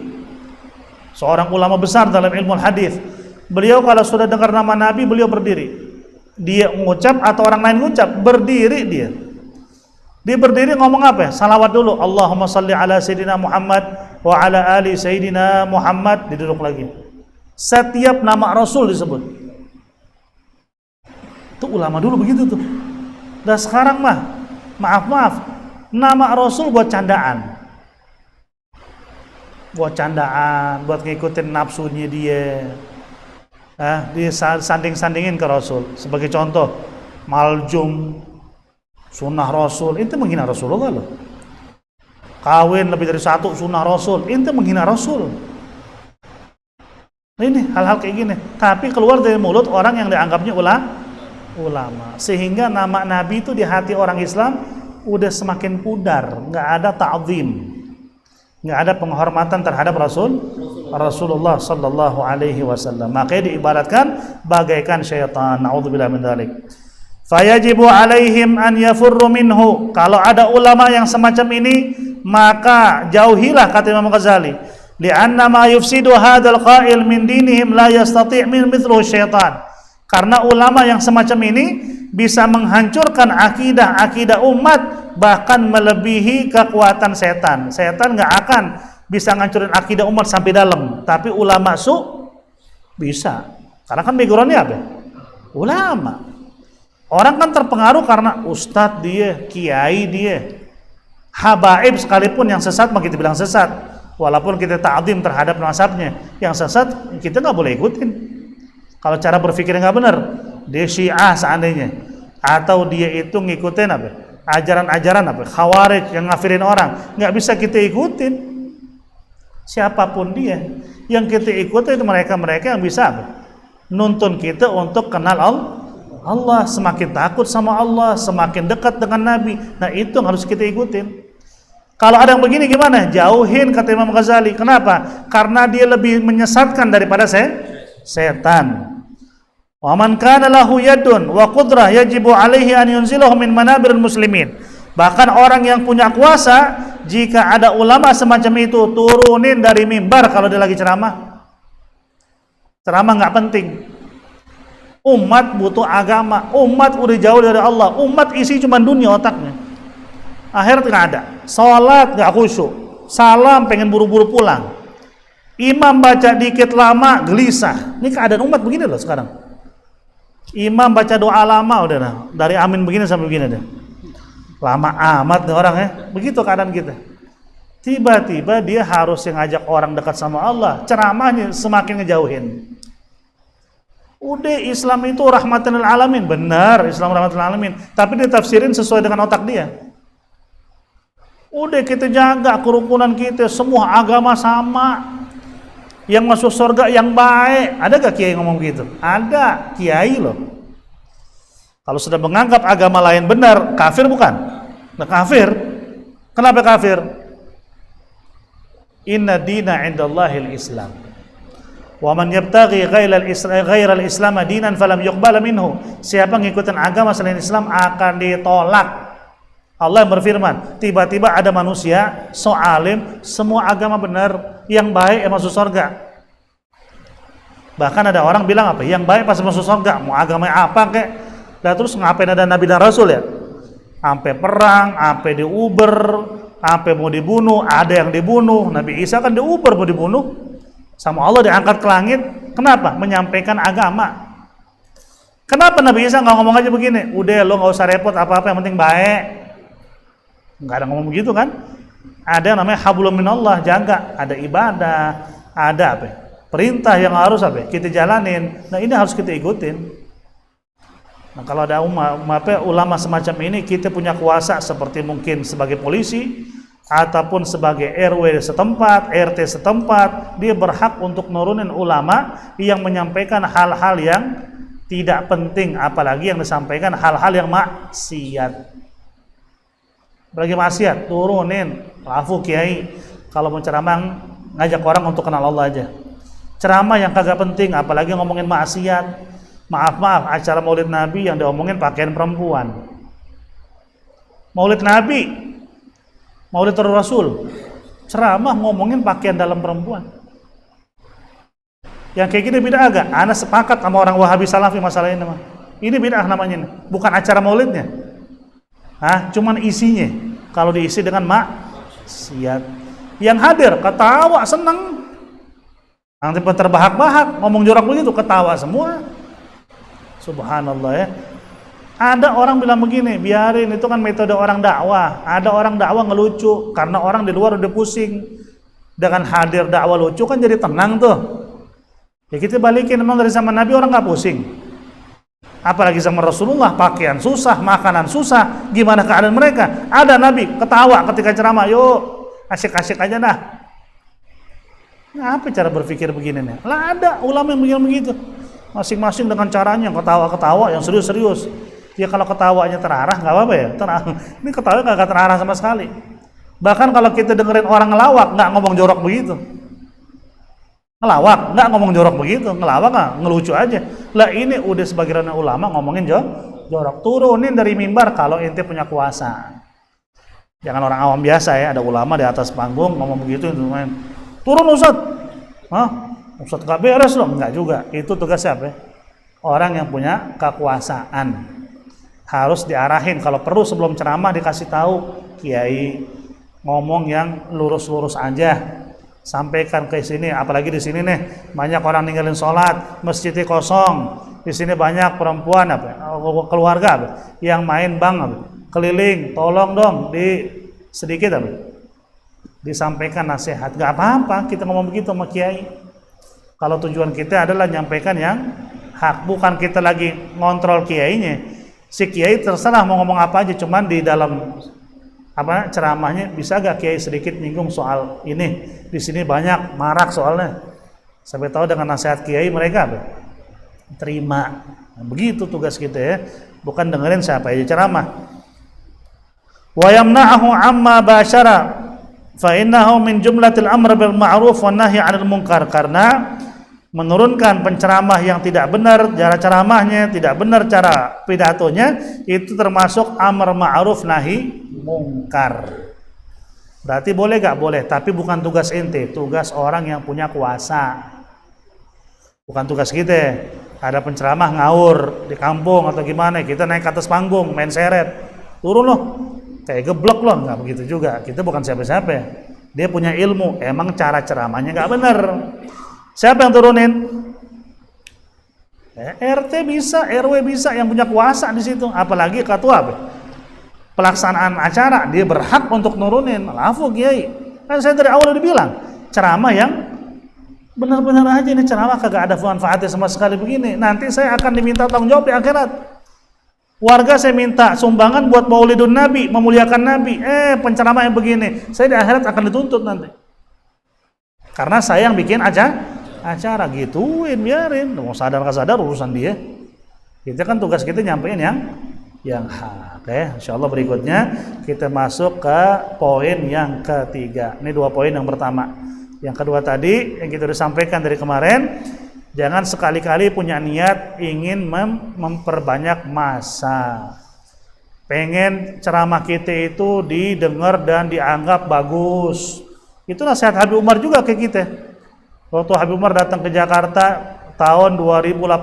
seorang ulama besar dalam ilmu hadis, beliau kalau sudah dengar nama Nabi, beliau berdiri. Dia mengucap atau orang lain mengucap, berdiri dia. Dia berdiri ngomong apa? Salawat dulu. Allahumma salli ala Sayyidina Muhammad wa ala ali Sayyidina Muhammad. Dia duduk lagi. Setiap nama Rasul disebut. Itu ulama dulu begitu tuh. Dan sekarang mah, maaf, nama Rasul buat candaan. Buat candaan, buat ngikutin nafsunya dia. Dia sanding-sandingin ke Rasul. Sebagai contoh, Maljum, sunnah Rasul, itu menghina Rasulullah loh. Kawin lebih dari satu sunnah Rasul, itu menghina Rasul. Ini hal-hal kayak gini, tapi keluar dari mulut orang yang dianggapnya ulama. Sehingga nama Nabi itu di hati orang Islam udah semakin pudar, nggak ada ta'zim, nggak ada penghormatan terhadap Rasulullah sallallahu alaihi wasallam. Makanya diibaratkan bagaikan syaitan. Nauzubillah min dzalik. Fayajibu alaihim an yafurru minhu. Kalau ada ulama yang semacam ini, maka jauhilah, kata Imam Ghazali. Li'anna ma yufsidu hadzal qa'il min dinihim la yastati' min mithlu syaitan. Karena ulama yang semacam ini bisa menghancurkan akidah umat, bahkan melebihi kekuatan setan. Setan nggak akan bisa ngancurin akidah umat sampai dalam, tapi ulama bisa. Karena kan backgroundnya apa? Ulama. Orang kan terpengaruh karena ustadz dia, kiai dia, habaib sekalipun yang sesat mah kita bilang sesat, walaupun kita ta'zim terhadap nasabnya. Yang sesat kita nggak boleh ikutin. Kalau cara berpikirnya nggak benar, dia Syiah seandainya, atau dia itu ngikutin apa? Ajaran-ajaran apa? Khawarij yang ngafirin orang, nggak bisa kita ikutin. Siapapun dia, yang kita ikutin itu mereka yang bisa apa? Nuntun kita untuk kenal Allah, semakin takut sama Allah, semakin dekat dengan Nabi. Nah itu yang harus kita ikutin. Kalau ada yang begini gimana? Jauhin, kata Imam Ghazali. Kenapa? Karena dia lebih menyesatkan daripada setan. Wa man kana lahu yadun wa qudrah yajibu alaihi an yunzilahu min manabiril muslimin. Bahkan orang yang punya kuasa, jika ada ulama semacam itu, turunin dari mimbar kalau dia lagi ceramah. Ceramah nggak penting. Umat butuh agama, umat udah jauh dari Allah, umat isi cuma dunia otaknya. Akhirat nggak ada, sholat nggak khusyuk, salam pengen buru-buru pulang, imam baca dikit lama gelisah. Ini keadaan umat begini loh sekarang. Imam baca doa lama udah dari amin begini sampai begini deh, lama amat nih orang ya. Begitu keadaan kita. Tiba-tiba dia harus ngajak orang dekat sama Allah, ceramahnya semakin ngejauhin. Udah, Islam itu rahmatan lil alamin, benar, Islam rahmatan lil alamin, tapi ditafsirin sesuai dengan otak dia. Udah, kita jaga kerukunan kita, semua agama sama, yang masuk surga yang baik. Ada gak kiai ngomong gitu? Ada, kiai loh. Kalau sudah menganggap agama lain benar, kafir bukan? Nah, kafir. Kenapa kafir? Inna dina indallahil Islam. Wa man yabtaghi ghairal Islam dinan falam yuqbal minhu. Siapa ngikutin agama selain Islam akan ditolak. Allah yang berfirman, tiba-tiba ada manusia so alim, semua agama benar, yang baik yang masuk surga. Bahkan ada orang bilang apa? Yang baik pasti masuk surga, mau agama apa kek? Lah terus ngapain ada nabi dan rasul ya? Sampai perang, sampai diuber, sampai mau dibunuh, ada yang dibunuh. Nabi Isa kan diuber mau dibunuh. Sama Allah diangkat ke langit. Kenapa? Menyampaikan agama. Kenapa Nabi Isa nggak ngomong aja begini? Udah, lo nggak usah repot apa-apa, yang penting baik. Nggak ada ngomong begitu kan? Ada yang namanya hablum minallah, jaga. Ada ibadah, ada apa? Perintah yang harus apa? Kita jalanin. Nah, ini harus kita ikutin. Nah, kalau ada ulama semacam ini, kita punya kuasa seperti mungkin sebagai polisi ataupun sebagai RW setempat, RT setempat, dia berhak untuk nurunin ulama yang menyampaikan hal-hal yang tidak penting, apalagi yang disampaikan hal-hal yang maksiat. Bagi maksiat, turunin. Lafu kiai kalau mau ceramah ngajak orang untuk kenal Allah aja. Ceramah yang kagak penting, apalagi ngomongin maksiat. Maaf, acara Maulid Nabi yang diomongin pakaian perempuan. Maulid Nabi, Maulid Rasul, ceramah ngomongin pakaian dalam perempuan. Yang kayak gini bid'ah agak. Ana sepakat sama orang Wahabi Salafi masalah ini mah. Ini bid'ah namanya ini. Bukan acara Maulidnya. Cuman isinya. Kalau diisi dengan maksiat. Yang hadir ketawa seneng. Nanti terbahak-bahak ngomong jorok begitu ketawa semua. Subhanallah ya. Ada orang bilang begini, biarin, itu kan metode orang dakwah. Ada orang dakwah ngelucu karena orang di luar udah pusing. Dengan hadir dakwah lucu kan jadi tenang tuh. Ya kita balikin, memang dari zaman Nabi orang nggak pusing. Apalagi zaman Rasulullah, pakaian susah, makanan susah, gimana keadaan mereka? Ada Nabi ketawa ketika ceramah, yuk asik-asik aja dah. Nah, apa cara berpikir begini nih? Lah ada ulama yang begini begitu. Masing-masing dengan caranya, yang ketawa-ketawa, yang serius-serius. Ya kalau ketawanya terarah nggak apa-apa ya, terarah. Ini ketawa nggak terarah sama sekali. Bahkan kalau kita dengerin orang ngelawak, nggak ngomong jorok begitu. Ngelawak, nggak ngomong jorok begitu, ngelawak nggak, ngelucu aja. Lah ini udah sebagian ulama ngomongin jorok. Turunin dari mimbar kalau ente punya kuasa. Jangan orang awam biasa ya, ada ulama di atas panggung ngomong begitu, turun Ustaz. Ustaz gak beres loh, enggak juga. Itu tugas siapa? Orang yang punya kekuasaan. Harus diarahin, kalau perlu sebelum ceramah dikasih tahu, kiai ngomong yang lurus-lurus aja. Sampaikan ke sini, apalagi di sini nih banyak orang ninggalin sholat, masjidnya kosong. Di sini banyak perempuan keluarga yang main bang keliling, tolong dong sedikit disampaikan nasihat. Gak apa-apa kita ngomong begitu sama kiai. Kalau tujuan kita adalah nyampaikan yang hak, bukan kita lagi ngontrol kiainya. Si kiai terserah mau ngomong apa aja, cuman di dalam ceramahnya bisa gak kiai sedikit nyinggung soal ini. Di sini banyak marak soalnya. Sampai tahu dengan nasihat kiai mereka terima. Nah, begitu tugas kita ya, bukan dengerin siapa aja ceramah. Wa yamna'ahu amma bashara fa innahu min jumlatil amr bil ma'ruf wan nahy 'anil munkar, karena menurunkan penceramah yang tidak benar cara ceramahnya, tidak benar cara pidatonya, itu termasuk amar ma'ruf nahi mungkar. Berarti boleh gak? Boleh, tapi bukan tugas ente, tugas orang yang punya kuasa. Bukan tugas kita. Ada penceramah ngawur di kampung atau gimana, kita naik ke atas panggung main seret, turun loh kayak geblok loh, nggak begitu juga. Kita bukan siapa-siapa ya. Dia punya ilmu, emang cara ceramahnya nggak benar. Siapa yang turunin? RT bisa, RW bisa, yang punya kuasa di situ. Apalagi ketua pelaksanaan acara, dia berhak untuk nurunin. Lafu kiai. Kan saya dari awal udah bilang, ceramah yang Benar-benar aja ini ceramah kagak ada manfaatnya sama sekali begini. Nanti saya akan diminta tanggung jawab di akhirat. Warga saya minta sumbangan buat maulidun Nabi, memuliakan Nabi. Penceramah yang begini, saya di akhirat akan dituntut nanti. Karena saya yang bikin acara gituin, biarin. Mau sadar nggak sadar urusan dia. Kita kan tugas kita nyampein yang hak. Insyaallah berikutnya kita masuk ke poin yang ketiga. Ini 2 poin yang pertama. Yang kedua tadi yang kita sudah sampaikan dari kemarin, jangan sekali-kali punya niat ingin memperbanyak massa. Pengen ceramah kita itu didengar dan dianggap bagus. Itu nasihat Habib Umar juga ke kita. Waktu Habib Umar datang ke Jakarta tahun 2018,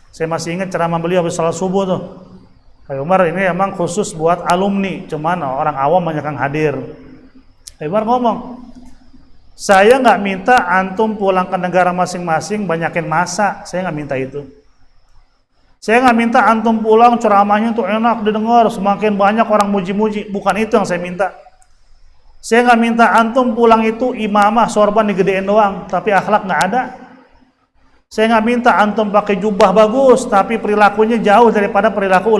saya masih ingat ceramah beliau habis salat subuh tuh. Habib Umar ini emang khusus buat alumni, cuman orang awam banyak yang hadir. Habib Umar ngomong, saya nggak minta antum pulang ke negara masing-masing banyakin masa, saya nggak minta itu. Saya nggak minta antum pulang ceramahnya tuh enak didengar, semakin banyak orang muji-muji, bukan itu yang saya minta. Saya nggak minta antum pulang itu imamah sorban digedein doang, tapi akhlak nggak ada. Saya nggak minta antum pakai jubah bagus, tapi perilakunya jauh daripada perilaku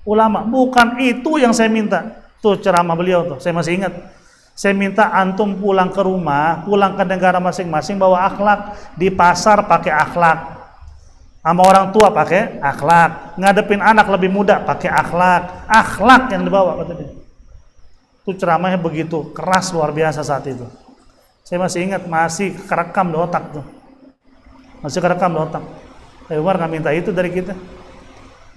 ulama. Bukan itu yang saya minta. Tuh ceramah beliau tuh, saya masih ingat. Saya minta antum pulang ke rumah, pulang ke negara masing-masing bawa akhlak, di pasar pakai akhlak, sama orang tua pakai akhlak, ngadepin anak lebih muda pakai akhlak yang dibawa kata dia. Itu ceramahnya begitu keras luar biasa saat itu. Saya masih ingat, masih kerekam di otak tuh, masih kerekam di otak. Umar nggak minta itu dari kita.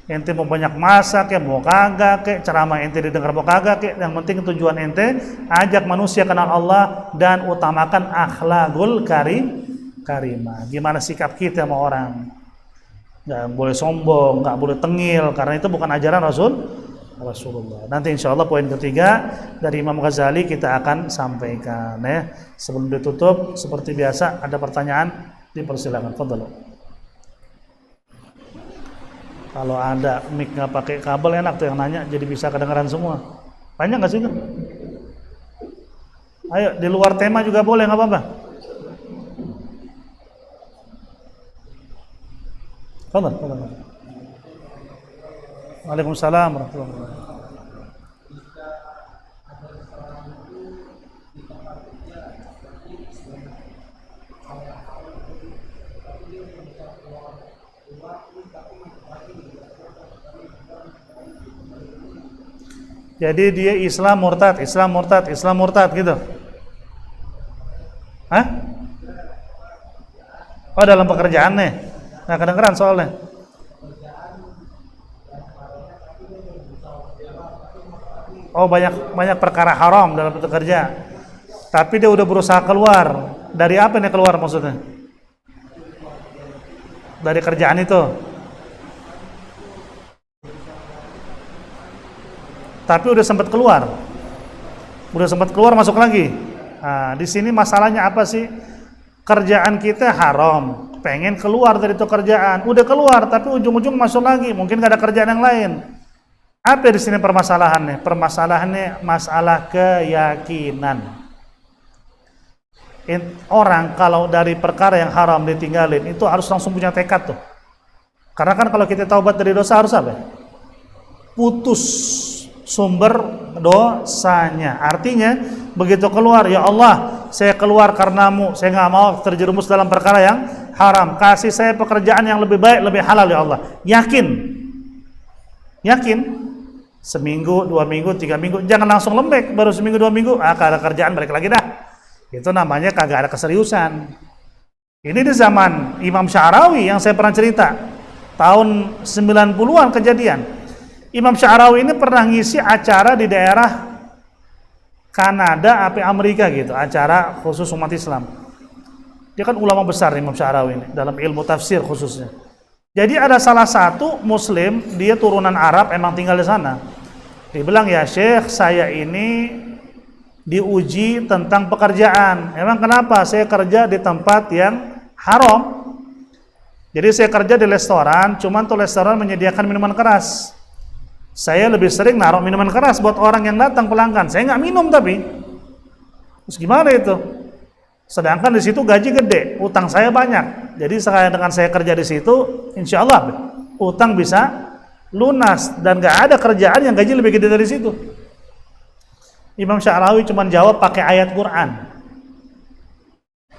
Ente mau banyak masa kayak mau kagak kayak ceramah ente didengar mau kagak kayak, yang penting tujuan ente ajak manusia kenal Allah dan utamakan akhlakul karimah. Gimana sikap kita sama orang, nggak boleh sombong, nggak boleh tengil, karena itu bukan ajaran Rasulullah. Nanti insya Allah poin ketiga dari Imam Ghazali kita akan sampaikan ya. Sebelum ditutup seperti biasa ada pertanyaan, dipersilakan. Fadhal. Kalau ada mic nggak pakai kabel enak tuh yang nanya, jadi bisa kedengaran semua. Banyak nggak sih itu? Ayo di luar tema juga boleh, nggak apa-apa. Fadhal. Waalaikumsalam warahmatullahi wabarakatuh. Jadi dia Islam murtad gitu. Hah? Oh dalam pekerjaannya. Nah kedengeran soalnya. Oh banyak perkara haram dalam bekerja. Tapi dia udah berusaha keluar. Dari apa nih keluar maksudnya? Dari kerjaan itu. Tapi udah sempat keluar masuk lagi. Nah, di sini masalahnya apa sih? Kerjaan kita haram, pengen keluar dari itu kerjaan, udah keluar tapi ujung-ujung masuk lagi, mungkin gak ada kerjaan yang lain. Apa di sini permasalahannya? Permasalahannya masalah keyakinan. Orang kalau dari perkara yang haram ditinggalin itu harus langsung punya tekad tuh. Karena kan kalau kita taubat dari dosa harus apa? Putus sumber dosanya. Artinya begitu keluar, ya Allah saya keluar karenamu, saya nggak mau terjerumus dalam perkara yang haram, kasih saya pekerjaan yang lebih baik, lebih halal ya Allah. Yakin seminggu, 2 minggu, 3 minggu, jangan langsung lembek baru seminggu 2 minggu kalau ada kerjaan balik lagi dah. Itu namanya kagak ada keseriusan. Ini di zaman Imam Sya'rawi yang saya pernah cerita tahun 90-an kejadian. Imam Sya'rawi ini pernah ngisi acara di daerah Kanada atau Amerika gitu, acara khusus umat Islam. Dia kan ulama besar Imam Sya'rawi ini dalam ilmu tafsir khususnya. Jadi ada salah satu muslim, dia turunan Arab, emang tinggal di sana. Dia bilang, ya Syekh, saya ini diuji tentang pekerjaan. Emang kenapa? Saya kerja di tempat yang haram. Jadi saya kerja di restoran, cuman tuh restoran menyediakan minuman keras. Saya lebih sering naruh minuman keras buat orang yang datang pelanggan. Saya nggak minum tapi. Terus gimana itu? Sedangkan di situ gaji gede, utang saya banyak. Jadi dengan saya kerja di situ, insya Allah utang bisa lunas dan gak ada kerjaan yang gaji lebih gede dari situ. Imam Sya'rawi cuma jawab pakai ayat Quran.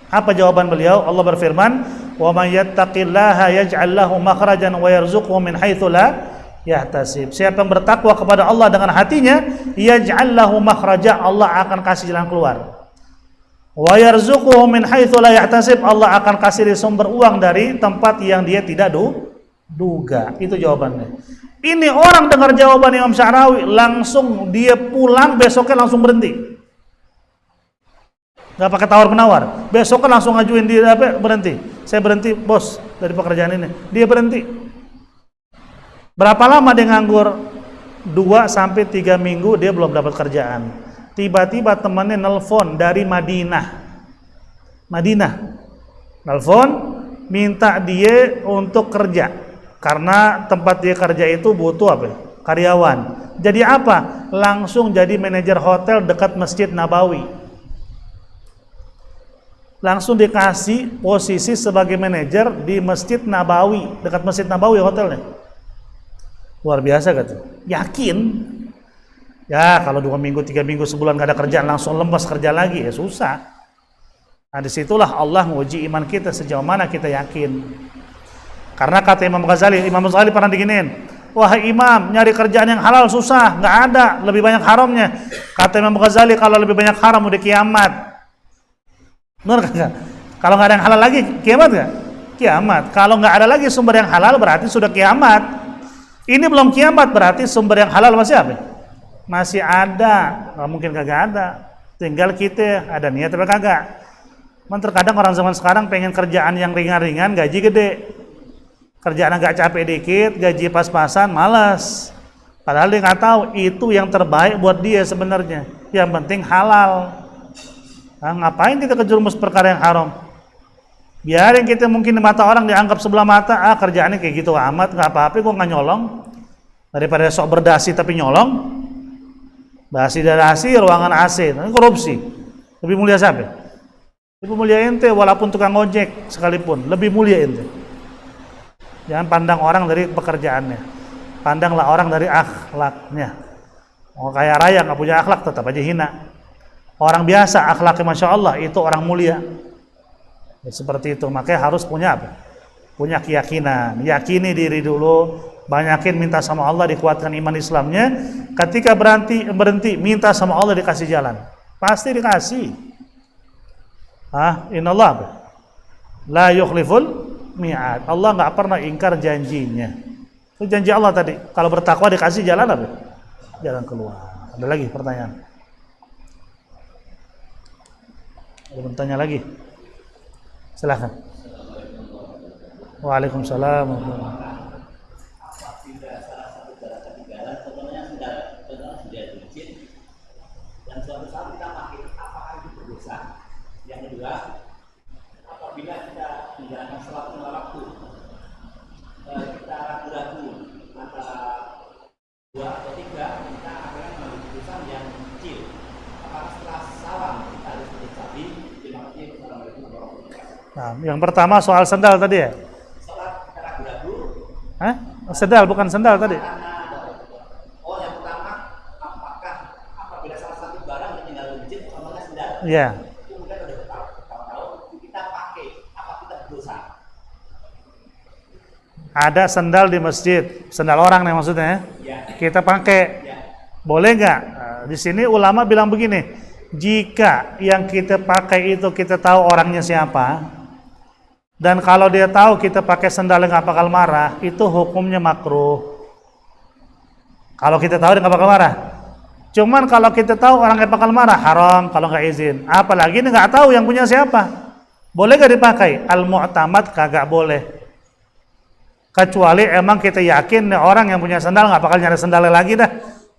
Apa jawaban beliau? Allah berfirman, "Wa may yattaqillaha yaj'al lahu makhrajan wa yarzuqhu min haitsu la yahtasib." Siapa yang bertakwa kepada Allah dengan hatinya, yaj'al lahu makhraja, Allah akan kasih jalan keluar. Wa yarzuquhu min haitsu la yahtasib, Allah akan kasih dia sumber uang dari tempat yang dia tidak duga. Itu jawabannya. Ini orang dengar jawaban Imam Sya'rawi, langsung dia pulang, besoknya langsung berhenti. Gak pakai tawar-menawar. Besoknya langsung ngajuin dia berhenti. Saya berhenti, bos, dari pekerjaan ini. Dia berhenti. Berapa lama dia nganggur? 2 sampai 3 minggu dia belum dapat kerjaan. Tiba-tiba temannya nelpon dari Madinah. Nelpon minta dia untuk kerja. Karena tempat dia kerja itu butuh karyawan. Jadi apa? Langsung jadi manajer hotel dekat Masjid Nabawi. Langsung dikasih posisi sebagai manajer di Masjid Nabawi, dekat Masjid Nabawi hotelnya. Luar biasa gitu. Yakin? Ya kalau 2 minggu, 3 minggu, sebulan gak ada kerjaan langsung lemes kerja lagi, ya susah. Nah disitulah Allah menguji iman kita sejauh mana kita yakin. Karena kata Imam Ghazali pernah diginiin, wahai imam, nyari kerjaan yang halal susah, gak ada, lebih banyak haramnya. Kata Imam Ghazali, kalau lebih banyak haram udah kiamat. Benar gak? Kalau gak ada yang halal lagi, kiamat gak? Kiamat. Kalau gak ada lagi sumber yang halal berarti sudah kiamat. Ini belum kiamat, berarti sumber yang halal masih apa? Masih ada. Nggak mungkin kagak ada. Tinggal kita ada niat tapi kagak. Terkadang orang zaman sekarang pengen kerjaan yang ringan-ringan, gaji gede. Kerjaan agak capek dikit, gaji pas-pasan, malas. Padahal dia nggak tahu itu yang terbaik buat dia sebenarnya. Yang penting halal. Nah, ngapain kita kejerumus perkara yang haram? Biarin kita mungkin di mata orang dianggap sebelah mata, kerjaannya kayak gitu amat, nggak apa-apa, gue nggak nyolong. Daripada sok berdasi tapi nyolong. Basi dasi, ruangan AC, ini korupsi. Lebih mulia siapa? Lebih mulia ente, walaupun tukang ojek sekalipun, lebih mulia ente. Jangan pandang orang dari pekerjaannya, pandanglah orang dari akhlaknya. Mau kaya raya nggak punya akhlak tetap aja hina. Orang biasa akhlaknya masya Allah itu orang mulia. Ya, seperti itu, makanya harus punya apa? Punya keyakinan, yakini diri dulu, banyakin minta sama Allah dikuatkan iman Islamnya. Ketika berhenti minta sama Allah dikasih jalan, pasti dikasih. Inallah la yukhliful mi'ad, Allah nggak pernah ingkar janjinya. Itu janji Allah tadi, kalau bertakwa dikasih jalan apa? Jalan keluar. Ada lagi pertanyaan? Ada bertanya lagi? Silakan. Waalaikumsalam. Dan suatu saat kita pakai, apakah itu berdosa? Yang kedua, apabila kita menjalankan sholat lima waktu, kita ragu-ragu antara 2 atau 3, kita akhirnya mengambil keputusan yang kecil. Apakah setelah salam kita harus berdosa? Terima kasih. Assalamualaikum warahmatullahi wabarakatuh. Nah, yang pertama soal sendal tadi ya? Sholat kita ragu-ragu. Sendal bukan sendal tadi. Iya. Kemudian udah bertahun-tahun kita pakai, apa kita berdosa? Ada sendal di masjid, sendal orang nih maksudnya. Ya. Kita pakai, Ya. boleh nggak? Di sini ulama bilang begini, jika yang kita pakai itu kita tahu orangnya siapa, dan kalau dia tahu kita pakai sendal yang nggak bakal marah, itu hukumnya makruh. Kalau kita tahu dia nggak bakal marah. Cuman kalau kita tahu orang yang bakal marah, haram kalau nggak izin. Apalagi ini nggak tahu yang punya siapa. Boleh nggak dipakai? Al-mu'tamad kagak boleh. Kecuali emang kita yakin nih orang yang punya sandal nggak bakal nyari sandalnya lagi dah.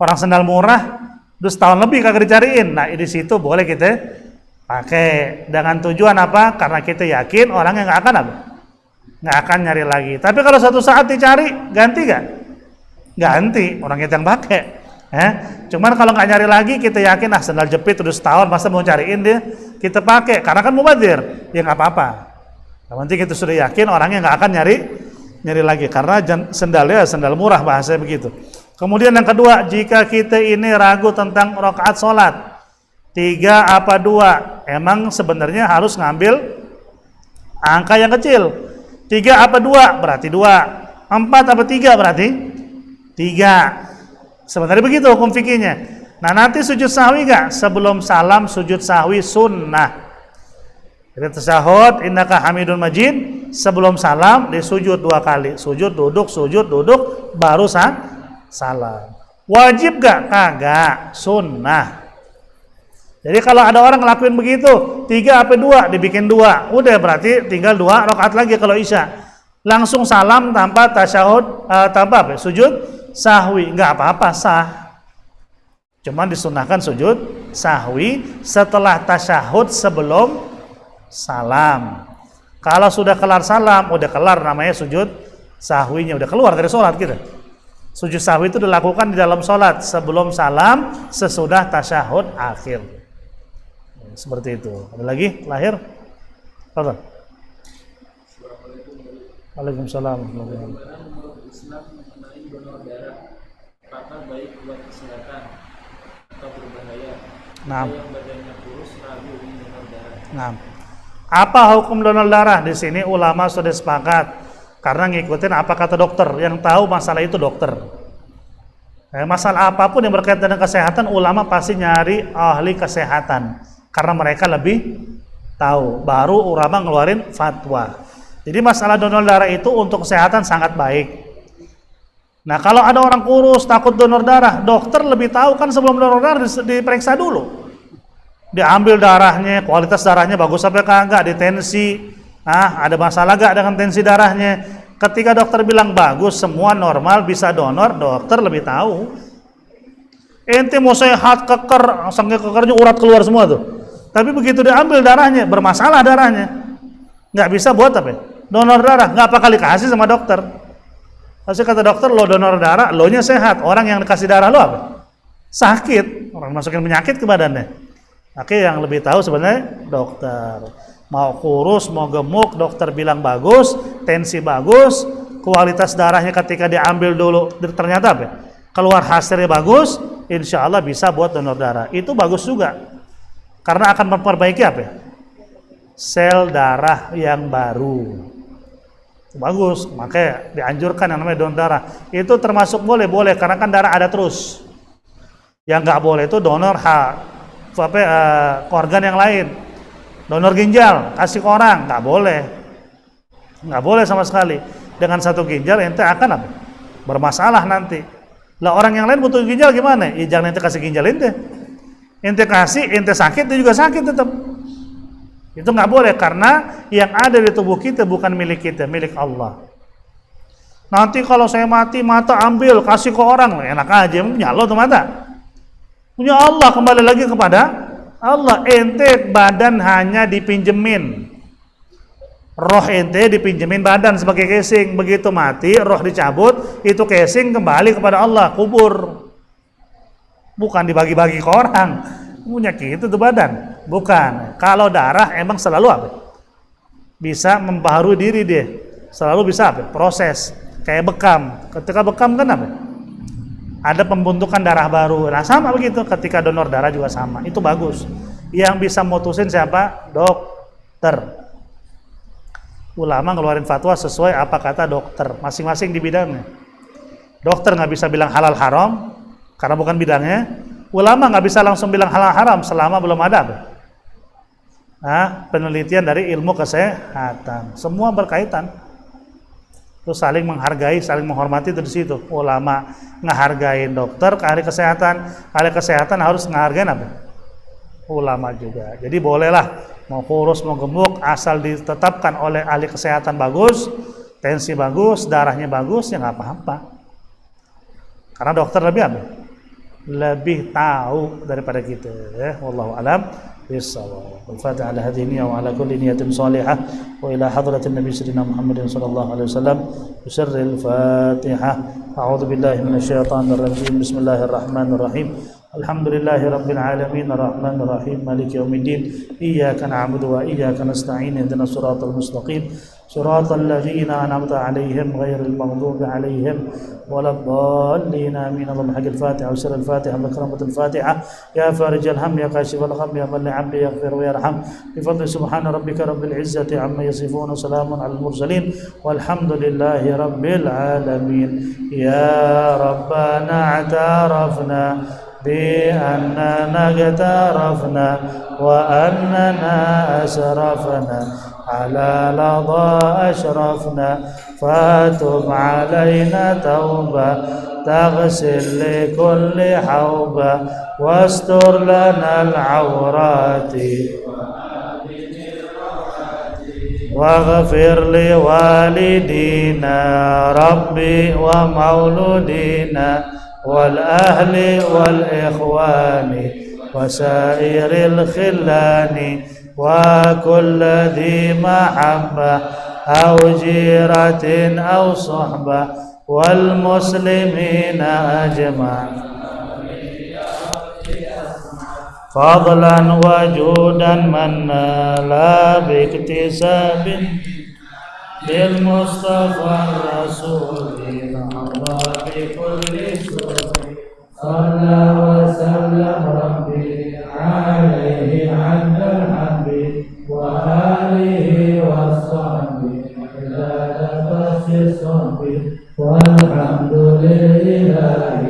Orang sandal murah, terus tahun lebih kagak dicariin. Nah di situ boleh kita pakai. Dengan tujuan apa? Karena kita yakin orang yang nggak akan apa? Nggak akan nyari lagi. Tapi kalau suatu saat dicari, ganti nggak? Ganti. Orang kita yang pakai. Cuman kalau nggak nyari lagi, kita yakin sandal jepit udah setahun, masa mau cariin dia? kita pakai karena kan mubazir, ya nggak apa-apa. Yang penting kita sudah yakin orangnya nggak akan nyari lagi karena sendalnya sendal murah bahasanya begitu. Kemudian yang kedua, jika kita ini ragu tentang rakaat sholat 3 apa 2, emang sebenarnya harus ngambil angka yang kecil. 3 apa 2 berarti 2, 4 apa 3 berarti 3. Sebenarnya begitu hukum fikihnya. Nah nanti sujud sahwi nggak? Sebelum salam sujud sahwi sunnah. Jadi tasyahud innaka hamidun majid, sebelum salam disujud 2 kali, sujud duduk baru salam. Wajib gak? Kagak, sunnah. Jadi kalau ada orang ngelakuin begitu 3 apa 2 dibikin 2, udah berarti tinggal 2 rakaat lagi kalau isya, langsung salam tanpa tasyahud, tanpa apa? Sujud sahwi, nggak apa-apa, sah. Cuman disunnahkan sujud sahwi setelah tasyahud sebelum salam. Kalau sudah kelar salam, udah kelar namanya sujud sahwinya, udah keluar dari sholat kita. Sujud sahwi itu dilakukan di dalam sholat sebelum salam, sesudah tasyahud akhir. Seperti itu. Ada lagi? Lahir? Apa? Waalaikumsalam. Islam mengenai donor darah, apakah baik buat kesehatan atau berbahaya? Nah. Yang badannya kurus ragu ingin donor darah. Nah. Apa hukum donor darah? Di sini ulama sudah sepakat karena ngikutin apa kata dokter. Yang tahu masalah itu dokter. Masalah apapun yang berkaitan dengan kesehatan, ulama pasti nyari ahli kesehatan karena mereka lebih tahu. Baru ulama ngeluarin fatwa. Jadi masalah donor darah itu untuk kesehatan sangat baik. Nah kalau ada orang kurus takut donor darah, dokter lebih tahu kan sebelum donor darah diperiksa dulu. Diambil darahnya, kualitas darahnya bagus sampai kagak, ditensi, ada masalah gak dengan tensi darahnya. Ketika dokter bilang bagus, semua normal, bisa donor, dokter lebih tahu. Ente mau sehat, keker, sampai kekernya urat keluar semua tuh. Tapi begitu diambil darahnya, bermasalah darahnya, nggak bisa buat apa? Donor darah, nggak apa kali kasih sama dokter. Pasti kata dokter, lo donor darah, lo nya sehat, orang yang dikasih darah lo apa? Sakit, orang masukin penyakit ke badannya. Oke, yang lebih tahu sebenarnya dokter. Mau kurus, mau gemuk, dokter bilang bagus, tensi bagus, kualitas darahnya ketika diambil dulu ternyata apa? Keluar hasilnya bagus, insya Allah bisa buat donor darah. Itu bagus juga, karena akan memperbaiki apa? Sel darah yang baru. Bagus, makanya dianjurkan yang namanya donor darah. Itu termasuk boleh karena kan darah ada terus. Yang nggak boleh itu donor ke organ yang lain. Donor ginjal kasih ke orang nggak boleh sama sekali. Dengan satu ginjal ente akan apa? Bermasalah nanti. Lah orang yang lain butuh ginjal gimana? Ya jangan ente kasih ginjal ente kasih, ente sakit, dia juga sakit tetap. Itu nggak boleh karena yang ada di tubuh kita bukan milik kita, milik Allah. Nanti kalau saya mati, mata ambil kasih ke orang, enak aja, punya Allah tuh mata. Punya Allah, kembali lagi kepada Allah. Ente badan hanya dipinjemin, roh ente dipinjemin badan sebagai casing. Begitu mati, roh dicabut, itu casing kembali kepada Allah, kubur. Bukan dibagi-bagi ke orang. Punya gitu tuh badan. Bukan. Kalau darah emang selalu apa? Bisa membaharui diri dia. Selalu bisa apa? Proses. Kayak bekam. Ketika bekam kan apa? Ada pembentukan darah baru. Nah sama begitu. Ketika donor darah juga sama. Itu bagus. Yang bisa mutusin siapa? Dokter. Ulama ngeluarin fatwa sesuai apa kata dokter. Masing-masing di bidangnya. Dokter nggak bisa bilang halal haram karena bukan bidangnya. Ulama nggak bisa langsung bilang halal haram selama belum ada apa? Penelitian dari ilmu kesehatan. Semua berkaitan. Terus saling menghargai, saling menghormati itu di situ. Ulama ngehargain dokter, ahli kesehatan harus ngehargain apa? Ulama juga. Jadi bolehlah mau kurus mau gemuk asal ditetapkan oleh ahli kesehatan bagus, tensi bagus, darahnya bagus, ya nggak apa-apa. Karena dokter lebih apa? Lebih tahu daripada kita, ya. Wallahu a'lam bishawab. Al-Fatihah ala hadhihi niyya wa ala kulli niyatin shalihah wa ila hadratin nabi sayyidina Muhammadin sallallahu alaihi wasallam. Bisirril Fatihah. A'udzu billahi minasyaitonir rajim. Bismillahirrahmanirrahim. Alhamdulillahi rabbil alamin arrahmanir rahim maliki yaumiddin iyyaka na'budu wa iyyaka nasta'in ihdinas siratal mustaqim siratal ladzina an'amta 'alaihim ghairil maghdubi 'alaihim waladdallin amin. Allahumma haqqil Fatiha wa sirril Fatiha wa karamatul Fatiha ya farijal ham ya kashifal gham ya man li'abdi yaghfir wa yarham bi fadli subhana rabbika rabbil izzati amma yasifun wa salamun 'alal mursalin walhamdulillahi rabbil alamin. Ya rabbana a'tarafna بأننا اقترفنا وأننا أسرفنا على لظى أشرفنا فتب علينا توبة تغسل لكل حوبة واستر لنا العورات واغفر لوالدينا ربي ومولودينا والأهل والإخوان وسائر الخلان وكل ذي محبة أو جيرة أو صحبة والمسلمين أجمعين فضلا وجودا منا لا باكتساب للمصطفى الرسول الله بكل سوء صلى وسلم ربي عليه عند الحب وآله وصحبه إلى نفس الصحب والحمد لله